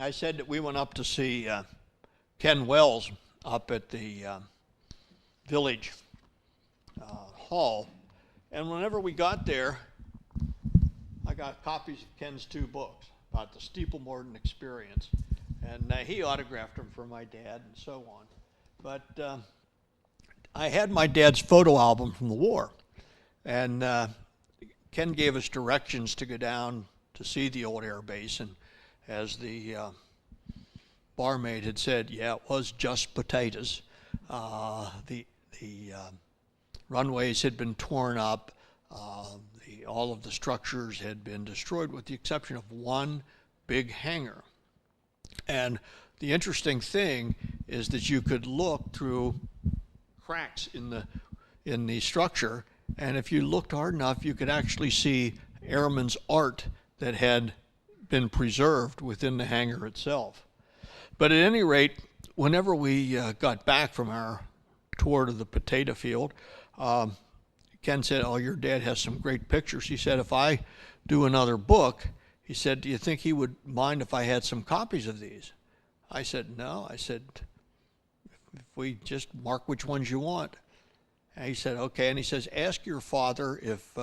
I said that we went up to see Ken Wells up at the village hall, and whenever we got there, I got copies of Ken's 2 books about the Steeple Martin experience, and he autographed them for my dad and so on. But I had my dad's photo album from the war, and Ken gave us directions to go down to see the old air base, and as the barmaid had said, yeah, it was just potatoes. The runways had been torn up. All of the structures had been destroyed with the exception of one big hangar. And the interesting thing is that you could look through cracks in the structure, and if you looked hard enough, you could actually see airmen's art that had been preserved within the hangar itself. But at any rate, whenever we got back from our tour to the potato field, Ken said, "Oh, your dad has some great pictures." He said, "If I do another book," he said, "do you think he would mind if I had some copies of these?" I said, "No." I said, "If we just mark which ones you want." And he said, "Okay." And he says, "Ask your father if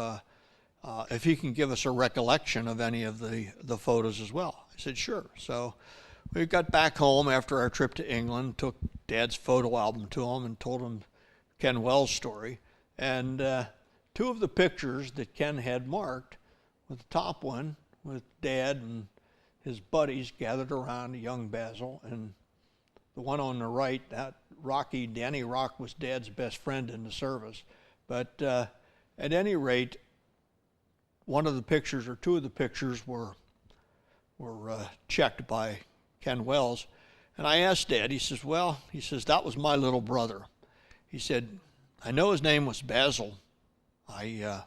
he can give us a recollection of any of the photos as well." I said, "Sure." So we got back home after our trip to England, took Dad's photo album to him and told him Ken Wells' story. And two of the pictures that Ken had marked was the top one with Dad and his buddies gathered around young Basil, and the one on the right, that Danny Rock was Dad's best friend in the service. But at any rate, one of the pictures or two of the pictures were checked by Ken Wells. And I asked Dad, he says, "That was my little brother." He said, "I know his name was Basil. I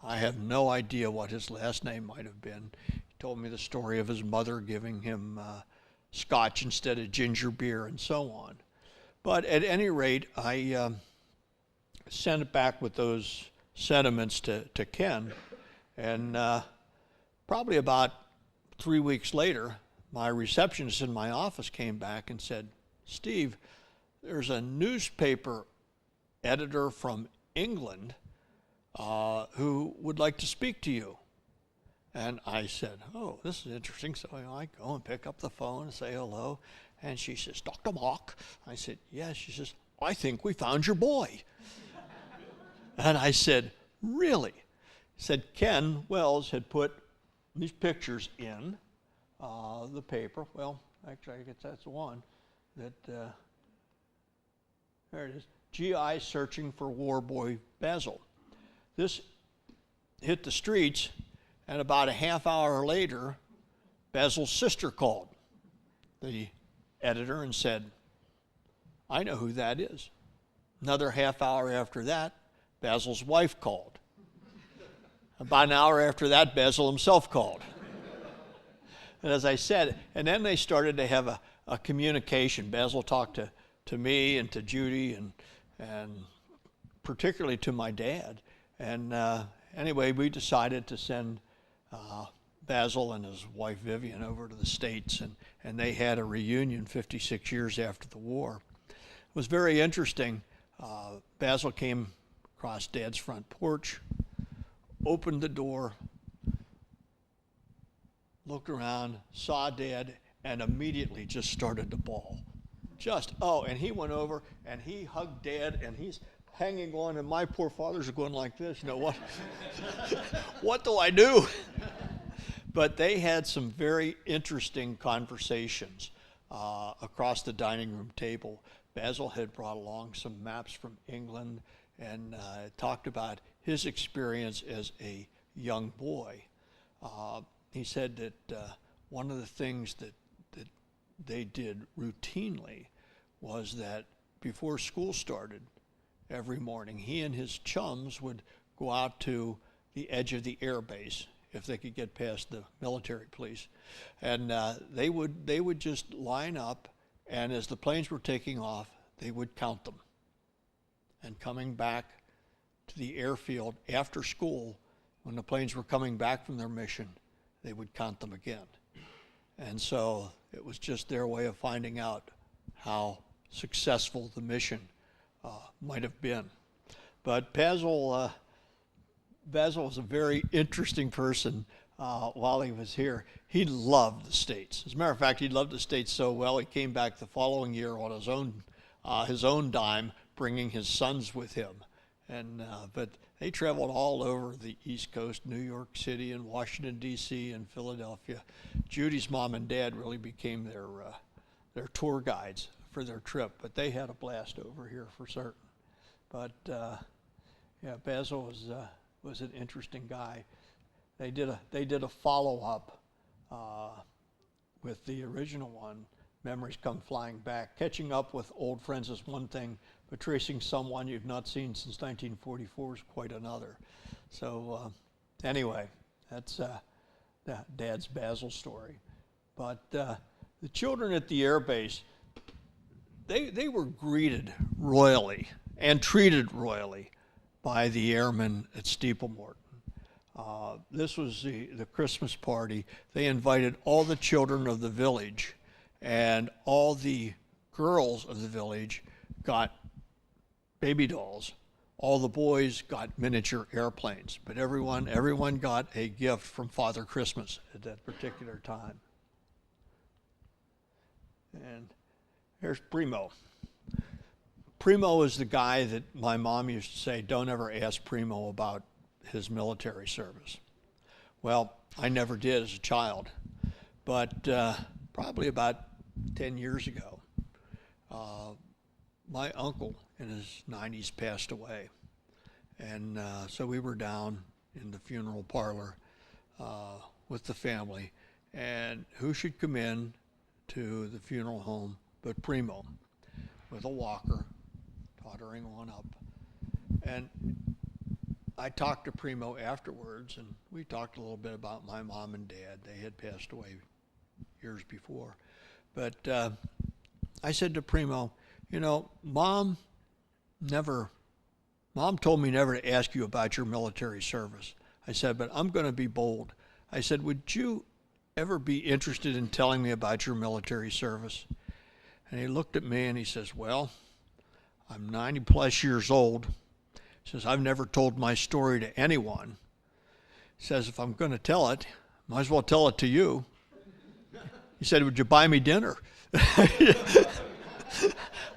have no idea what his last name might have been." He told me the story of his mother giving him scotch instead of ginger beer and so on. But at any rate, I sent it back with those sentiments to Ken. And probably about 3 weeks later, my receptionist in my office came back and said, "Steve, there's a newspaper editor from England who would like to speak to you." And I said, "Oh, this is interesting." So I go and pick up the phone and say hello. And she says, "Dr. Mark?" I said, "Yes." She says, "I think we found your boy." And I said, "Really?" Said Ken Wells had put these pictures in the paper. Well, actually, I guess that's the one that, there it is, GI searching for war boy Basil. This hit the streets, and about a half hour later, Basil's sister called the editor and said, "I know who that is." Another half hour after that, Basil's wife called. About an hour after that, Basil himself called. And as I said, and then they started to have a communication. Basil talked to me and to Judy and particularly to my dad. And anyway, we decided to send Basil and his wife Vivian over to the States, and they had a reunion 56 years after the war. It was very interesting. Basil came across Dad's front porch, opened the door, looked around, saw Dad, and immediately just started to bawl. And he went over and he hugged Dad, and he's hanging on, and my poor father's going like this, what, what do I do? But they had some very interesting conversations across the dining room table. Basil had brought along some maps from England and talked about his experience as a young boy. He said that one of the things that they did routinely was that before school started every morning, he and his chums would go out to the edge of the air base if they could get past the military police. And they would just line up, and as the planes were taking off, they would count them. And coming back to the airfield after school, when the planes were coming back from their mission, they would count them again. And so it was just their way of finding out how successful the mission might have been. But Basil was a very interesting person while he was here. He loved the States. As a matter of fact, he loved the States so well, he came back the following year on his own dime, bringing his sons with him. But they traveled all over the East Coast, New York City and Washington, D.C. and Philadelphia. Judy's mom and dad really became their tour guides for their trip, but they had a blast over here for certain. But Basil was an interesting guy. They did a follow-up with the original one memories come flying back. Catching up with old friends is one thing, but tracing someone you've not seen since 1944 is quite another. So anyway, that's Dad's Basel story. But the children at the air base, they were greeted royally and treated royally by the airmen at Steeple Morton. This was the Christmas party. They invited all the children of the village, and all the girls of the village got baby dolls. All the boys got miniature airplanes, but everyone got a gift from Father Christmas at that particular time. And here's Primo. Primo is the guy that my mom used to say, don't ever ask Primo about his military service. Well, I never did as a child, but probably about 10 years ago, my uncle in his 90s passed away. And so we were down in the funeral parlor with the family, and who should come in to the funeral home but Primo with a walker, tottering on up. And I talked to Primo afterwards, and we talked a little bit about my mom and dad. They had passed away years before. But I said to Primo, you know, Mom told me never to ask you about your military service. I said, but I'm going to be bold. I said, would you ever be interested in telling me about your military service? And he looked at me and he says, well, I'm 90 plus years old. He says, I've never told my story to anyone. He says, if I'm going to tell it, might as well tell it to you. He said, would you buy me dinner?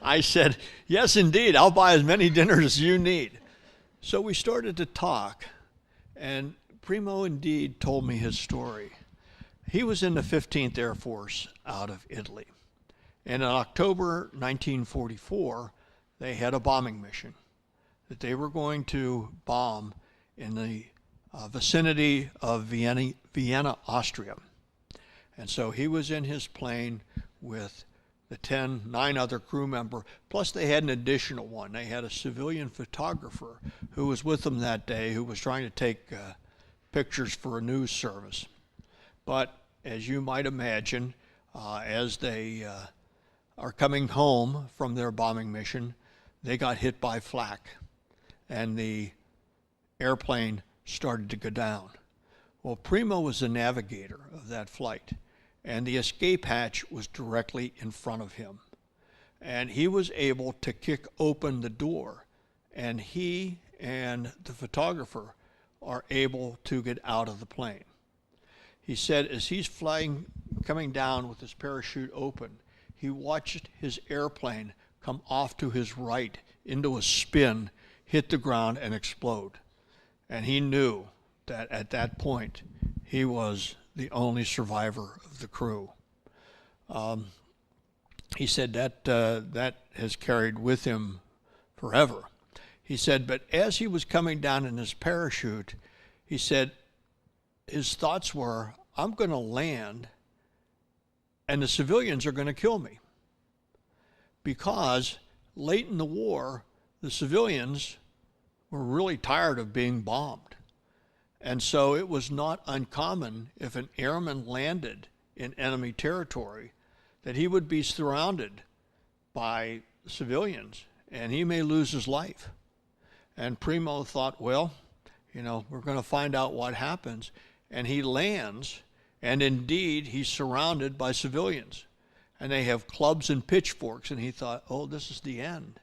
I said, yes, indeed. I'll buy as many dinners as you need. So we started to talk, and Primo indeed told me his story. He was in the 15th Air Force out of Italy. And in October 1944, they had a bombing mission that they were going to bomb in the vicinity of Vienna, Austria. And so he was in his plane with the 9 other crew members, plus they had an additional one. They had a civilian photographer who was with them that day who was trying to take pictures for a news service. But as you might imagine, as they are coming home from their bombing mission, they got hit by flak, and the airplane started to go down. Well, Primo was the navigator of that flight, and the escape hatch was directly in front of him. And he was able to kick open the door, and he and the photographer are able to get out of the plane. He said as he's coming down with his parachute open, he watched his airplane come off to his right into a spin, hit the ground, and explode. And he knew that at that point, he was the only survivor of the crew. He said that has carried with him forever. He said, but as he was coming down in his parachute, he said his thoughts were, I'm going to land and the civilians are going to kill me. Because late in the war, the civilians were really tired of being bombed. And so it was not uncommon if an airman landed in enemy territory that he would be surrounded by civilians and he may lose his life. And Primo thought, well, we're going to find out what happens. And he lands, and indeed he's surrounded by civilians. And they have clubs and pitchforks, and he thought, oh, this is the end.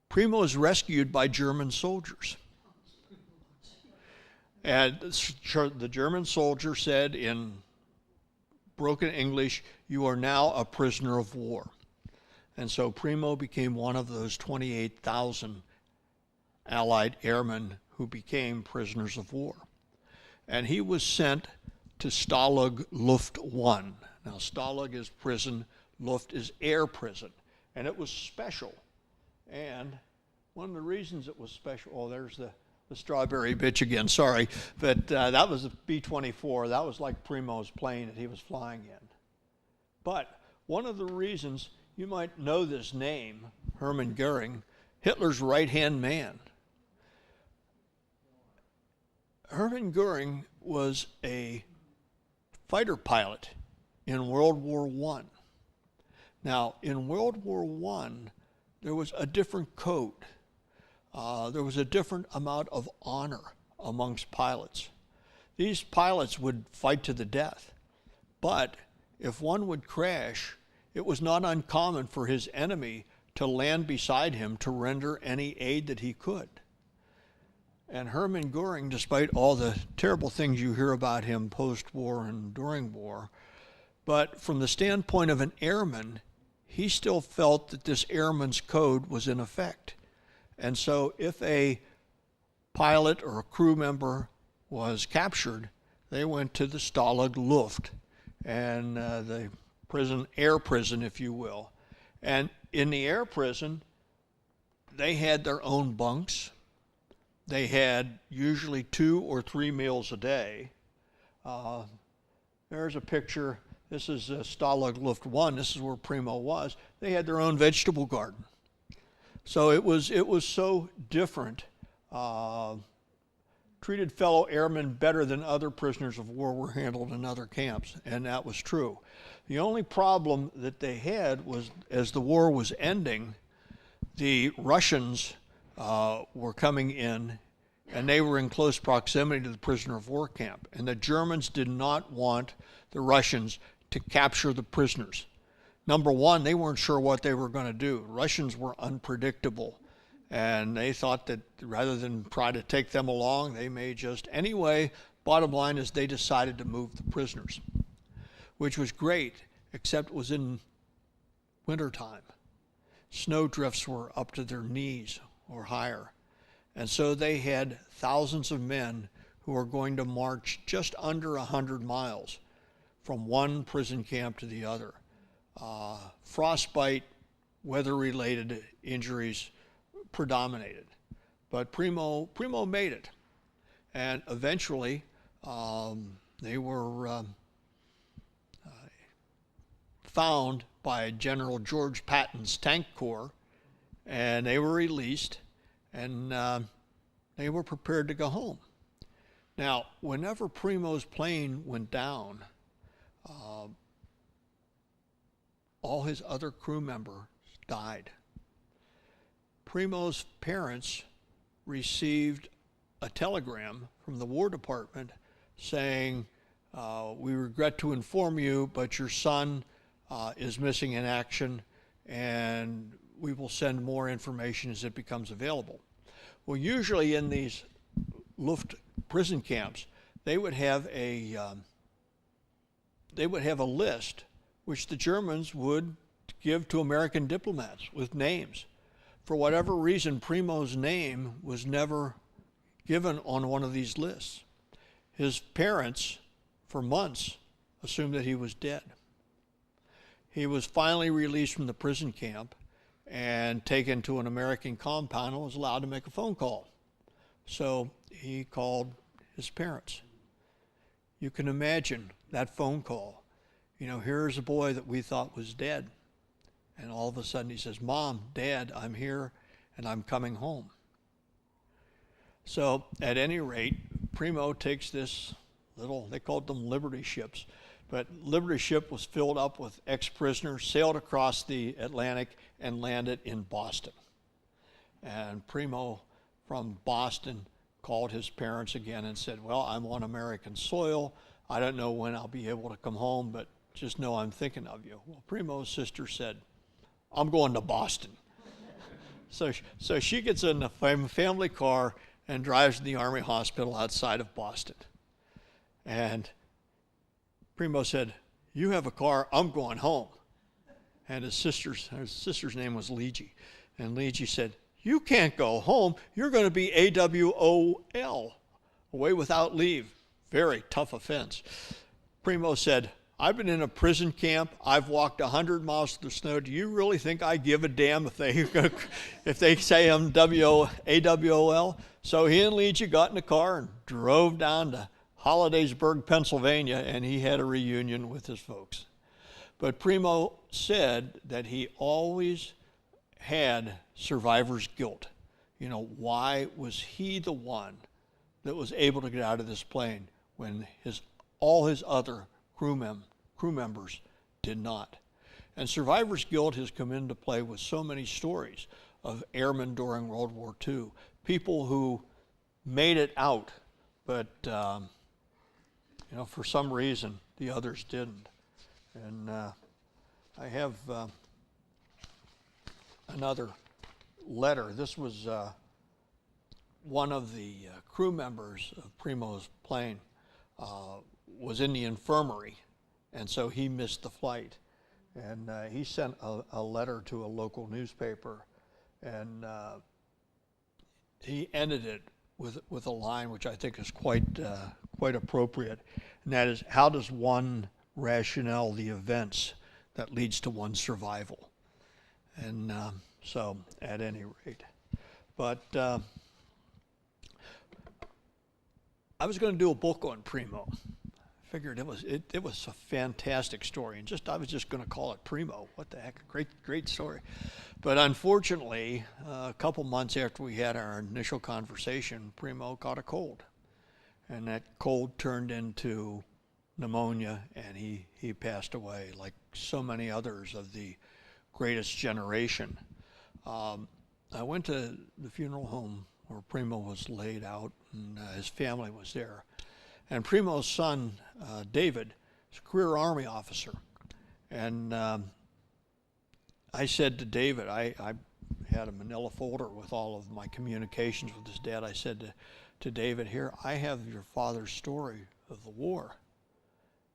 Primo is rescued by German soldiers. And the German soldier said in broken English, you are now a prisoner of war. And so Primo became one of those 28,000 Allied airmen who became prisoners of war. And he was sent to Stalag Luft 1. Now, Stalag is prison, Luft is air prison. And it was special. And one of the reasons it was special, oh, there's the strawberry bitch again, sorry. But that was a B-24. That was like Primo's plane that he was flying in. But One of the reasons you might know this name, Hermann Goering, Hitler's right-hand man. Hermann Goering was a fighter pilot in World War I. Now, in World War I, there was a different code. There was a different amount of honor amongst pilots. These pilots would fight to the death, but if one would crash, it was not uncommon for his enemy to land beside him to render any aid that he could. And Hermann Goering, despite all the terrible things you hear about him post-war and during war, but from the standpoint of an airman, he still felt that this airman's code was in effect. And so if a pilot or a crew member was captured, they went to the Stalag Luft, and the prison, air prison, if you will. And in the air prison, they had their own bunks. They had usually 2 or 3 meals a day. There's a picture. This is Stalag Luft 1. This is where Primo was. They had their own vegetable garden. So it was so different. Treated fellow airmen better than other prisoners of war were handled in other camps, and that was true. The only problem that they had was, as the war was ending, the Russians were coming in, and they were in close proximity to the prisoner of war camp. And the Germans did not want the Russians to capture the prisoners. Number one, they weren't sure what they were going to do. Russians were unpredictable, and they thought that rather than try to take them along, they may just... Anyway, bottom line is they decided to move the prisoners, which was great, except it was in wintertime. Snow drifts were up to their knees or higher. And so they had thousands of men who were going to march just under 100 miles from one prison camp to the other. Frostbite, weather-related injuries predominated. But Primo made it. And eventually, they were found by General George Patton's Tank Corps, and they were released, and they were prepared to go home. Now, whenever Primo's plane went down, all his other crew members died. Primo's parents received a telegram from the War Department saying, we regret to inform you, but your son is missing in action, and we will send more information as it becomes available. Well, usually in these Luft prison camps, they would have a list which the Germans would give to American diplomats with names. For whatever reason, Primo's name was never given on one of these lists. His parents, for months, assumed that he was dead. He was finally released from the prison camp and taken to an American compound and was allowed to make a phone call. So he called his parents. You can imagine that phone call. You know, here's a boy that we thought was dead. And all of a sudden he says, Mom, Dad, I'm here and I'm coming home. So at any rate, Primo takes this little, they called them Liberty ships, but Liberty ship was filled up with ex-prisoners, sailed across the Atlantic and landed in Boston. And Primo from Boston called his parents again and said, well, I'm on American soil. I don't know when I'll be able to come home, but just know I'm thinking of you. Well, Primo's sister said, I'm going to Boston. So she gets in the family car and drives to the Army hospital outside of Boston. And Primo said, you have a car, I'm going home. And his sister's name was Leegee. And Leegee said, you can't go home. You're going to be AWOL, away without leave. Very tough offense. Primo said, I've been in a prison camp. I've walked 100 miles through the snow. Do you really think I give a damn if they say I'm AWOL? So he and Leegee got in the car and drove down to Hollidaysburg, Pennsylvania, and he had a reunion with his folks. But Primo said that he always had survivor's guilt. You know, why was he the one that was able to get out of this plane when all his other crew members did not? And survivor's guilt has come into play with so many stories of airmen during World War II, people who made it out, but you know, for some reason the others didn't. And I have another letter. This was one of the crew members of Primo's plane was in the infirmary, and so he missed the flight. And he sent a letter to a local newspaper, and he ended it with a line which I think is quite appropriate, and that is, how does one rationale the events that leads to one's survival? And so, at any rate. But I was going to do a book on Primo. I figured it was a fantastic story, and I was just going to call it Primo. What the heck, great story. But unfortunately, a couple months after we had our initial conversation, Primo caught a cold, and that cold turned into pneumonia, and he passed away, like so many others of the greatest generation. I went to the funeral home where Primo was laid out, and his family was there. And Primo's son, David, is a career Army officer. And I said to David, I had a manila folder with all of my communications with his dad. I said to David, here, I have your father's story of the war.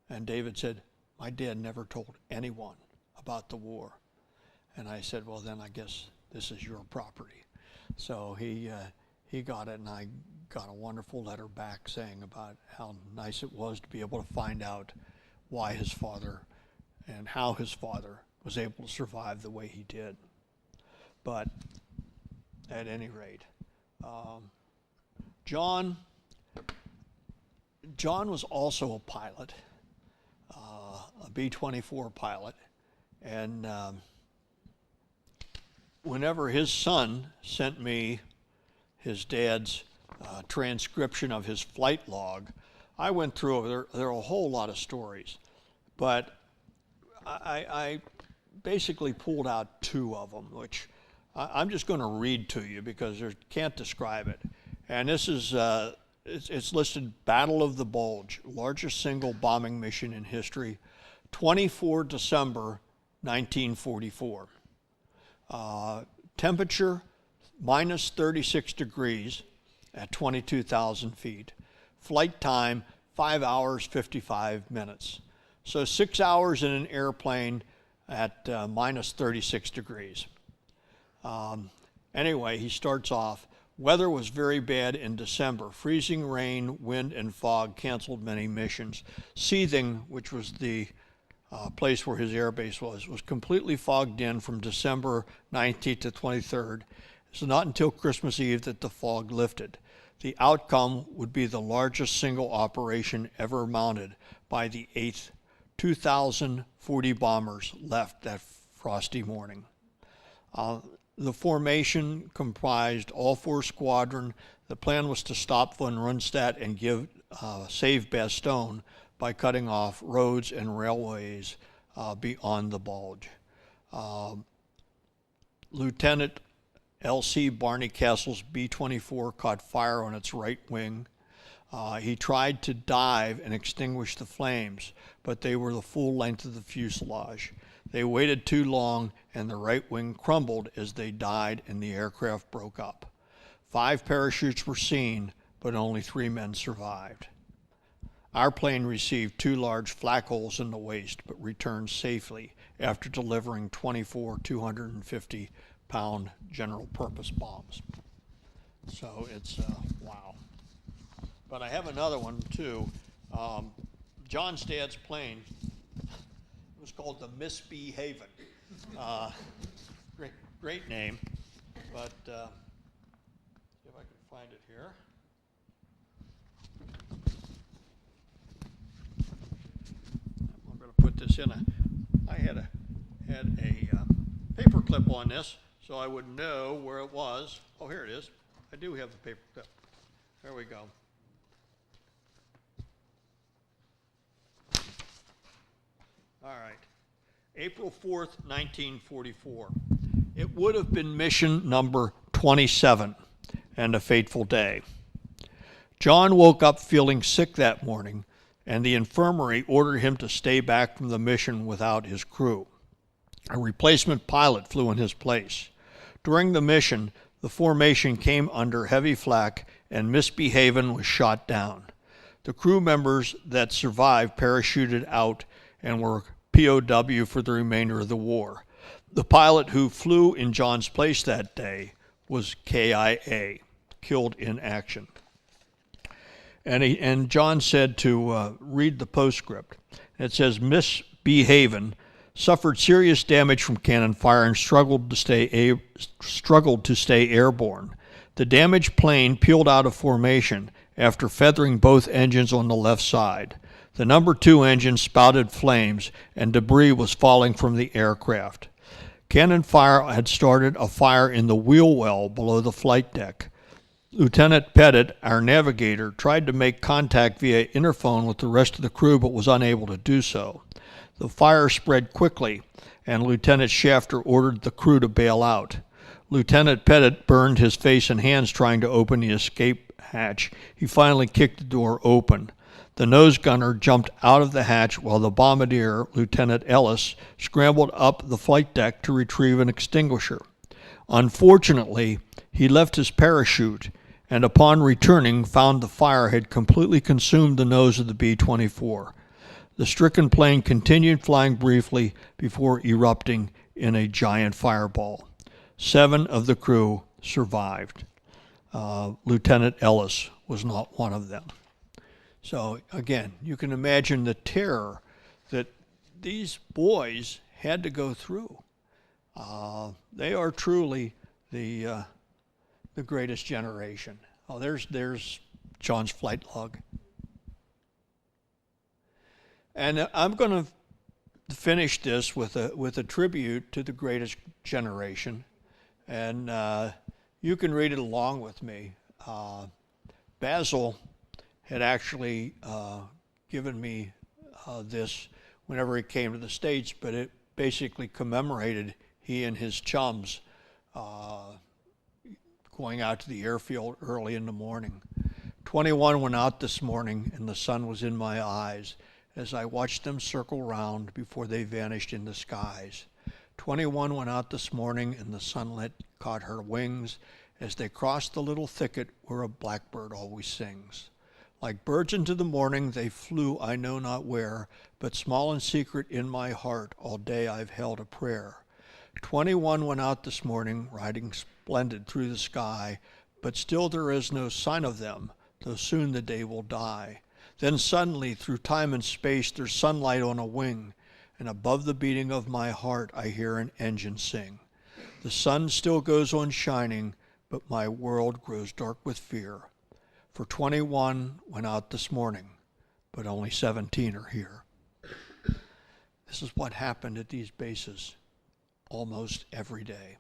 And David said, my dad never told anyone about the war. And I said, well, then I guess this is your property. So he got it, and I got a wonderful letter back saying about how nice it was to be able to find out why his father and how his father was able to survive the way he did. But at any rate, John was also a pilot, a B-24 pilot, and whenever his son sent me his dad's transcription of his flight log, I went through, there are a whole lot of stories, but I basically pulled out two of them, which I'm just going to read to you because I can't describe it. And this is, it's listed Battle of the Bulge, largest single bombing mission in history, 24 December 1944. Temperature, minus 36 degrees at 22,000 feet. Flight time, 5 hours, 55 minutes. So 6 hours in an airplane at minus 36 degrees. Anyway, he starts off, weather was very bad in December. Freezing rain, wind, and fog canceled many missions. Seething, which was the place where his airbase was completely fogged in from December 19th to 23rd. It's not until Christmas Eve that the fog lifted. The outcome would be the largest single operation ever mounted by the 8th. 2,040 bombers left that frosty morning. The formation comprised all four squadron. The plan was to stop von Rundstedt and save Bastogne by cutting off roads and railways beyond the Bulge. Lieutenant L.C. Barney Castle's B-24 caught fire on its right wing. He tried to dive and extinguish the flames, but they were the full length of the fuselage. They waited too long, and the right wing crumbled as they died and the aircraft broke up. 5 parachutes were seen, but only 3 men survived. Our plane received 2 large flak holes in the waist, but returned safely after delivering 24 250-pound general-purpose bombs. So it's, wow. But I have another one, too. John's dad's plane was called the Miss B. Haven. Great name, but see if I can find it here. I'm going to put this in. I had a paper clip on this so I would know where it was. Oh, here it is. I do have the paper clip. There we go. All right. April 4th, 1944. It would have been mission number 27 and a fateful day. John woke up feeling sick that morning, and the infirmary ordered him to stay back from the mission without his crew. A replacement pilot flew in his place. During the mission, the formation came under heavy flak and Misbehavin' was shot down. The crew members that survived parachuted out and were POW for the remainder of the war. The pilot who flew in John's place that day was KIA, killed in action. And John said to read the postscript. It says, Misbehavin' suffered serious damage from cannon fire and struggled to stay airborne. The damaged plane peeled out of formation after feathering both engines on the left side. The number 2 engine spouted flames and debris was falling from the aircraft. Cannon fire had started a fire in the wheel well below the flight deck. Lieutenant Pettit, our navigator, tried to make contact via interphone with the rest of the crew but was unable to do so. The fire spread quickly, and Lieutenant Shafter ordered the crew to bail out. Lieutenant Pettit burned his face and hands trying to open the escape hatch. He finally kicked the door open. The nose gunner jumped out of the hatch while the bombardier, Lieutenant Ellis, scrambled up the flight deck to retrieve an extinguisher. Unfortunately, he left his parachute and upon returning found the fire had completely consumed the nose of the B-24. The stricken plane continued flying briefly before erupting in a giant fireball. 7 of the crew survived. Lieutenant Ellis was not one of them. So again, you can imagine the terror that these boys had to go through. They are truly the greatest generation. Oh, there's John's flight log. And I'm going to finish this with a tribute to the greatest generation. And you can read it along with me. Basil had actually given me this whenever he came to the States, but it basically commemorated he and his chums going out to the airfield early in the morning. 21 went out this morning and the sun was in my eyes as I watched them circle round before they vanished in the skies. 21 went out this morning and the sunlight caught her wings as they crossed the little thicket where a blackbird always sings. Like birds into the morning they flew I know not where, but small and secret in my heart all day I've held a prayer. 21 went out this morning riding splendid through the sky, but still there is no sign of them, though soon the day will die. Then suddenly through time and space there's sunlight on a wing, and above the beating of my heart I hear an engine sing. The sun still goes on shining, but my world grows dark with fear. For 21 went out this morning, but only 17 are here. This is what happened at these bases almost every day.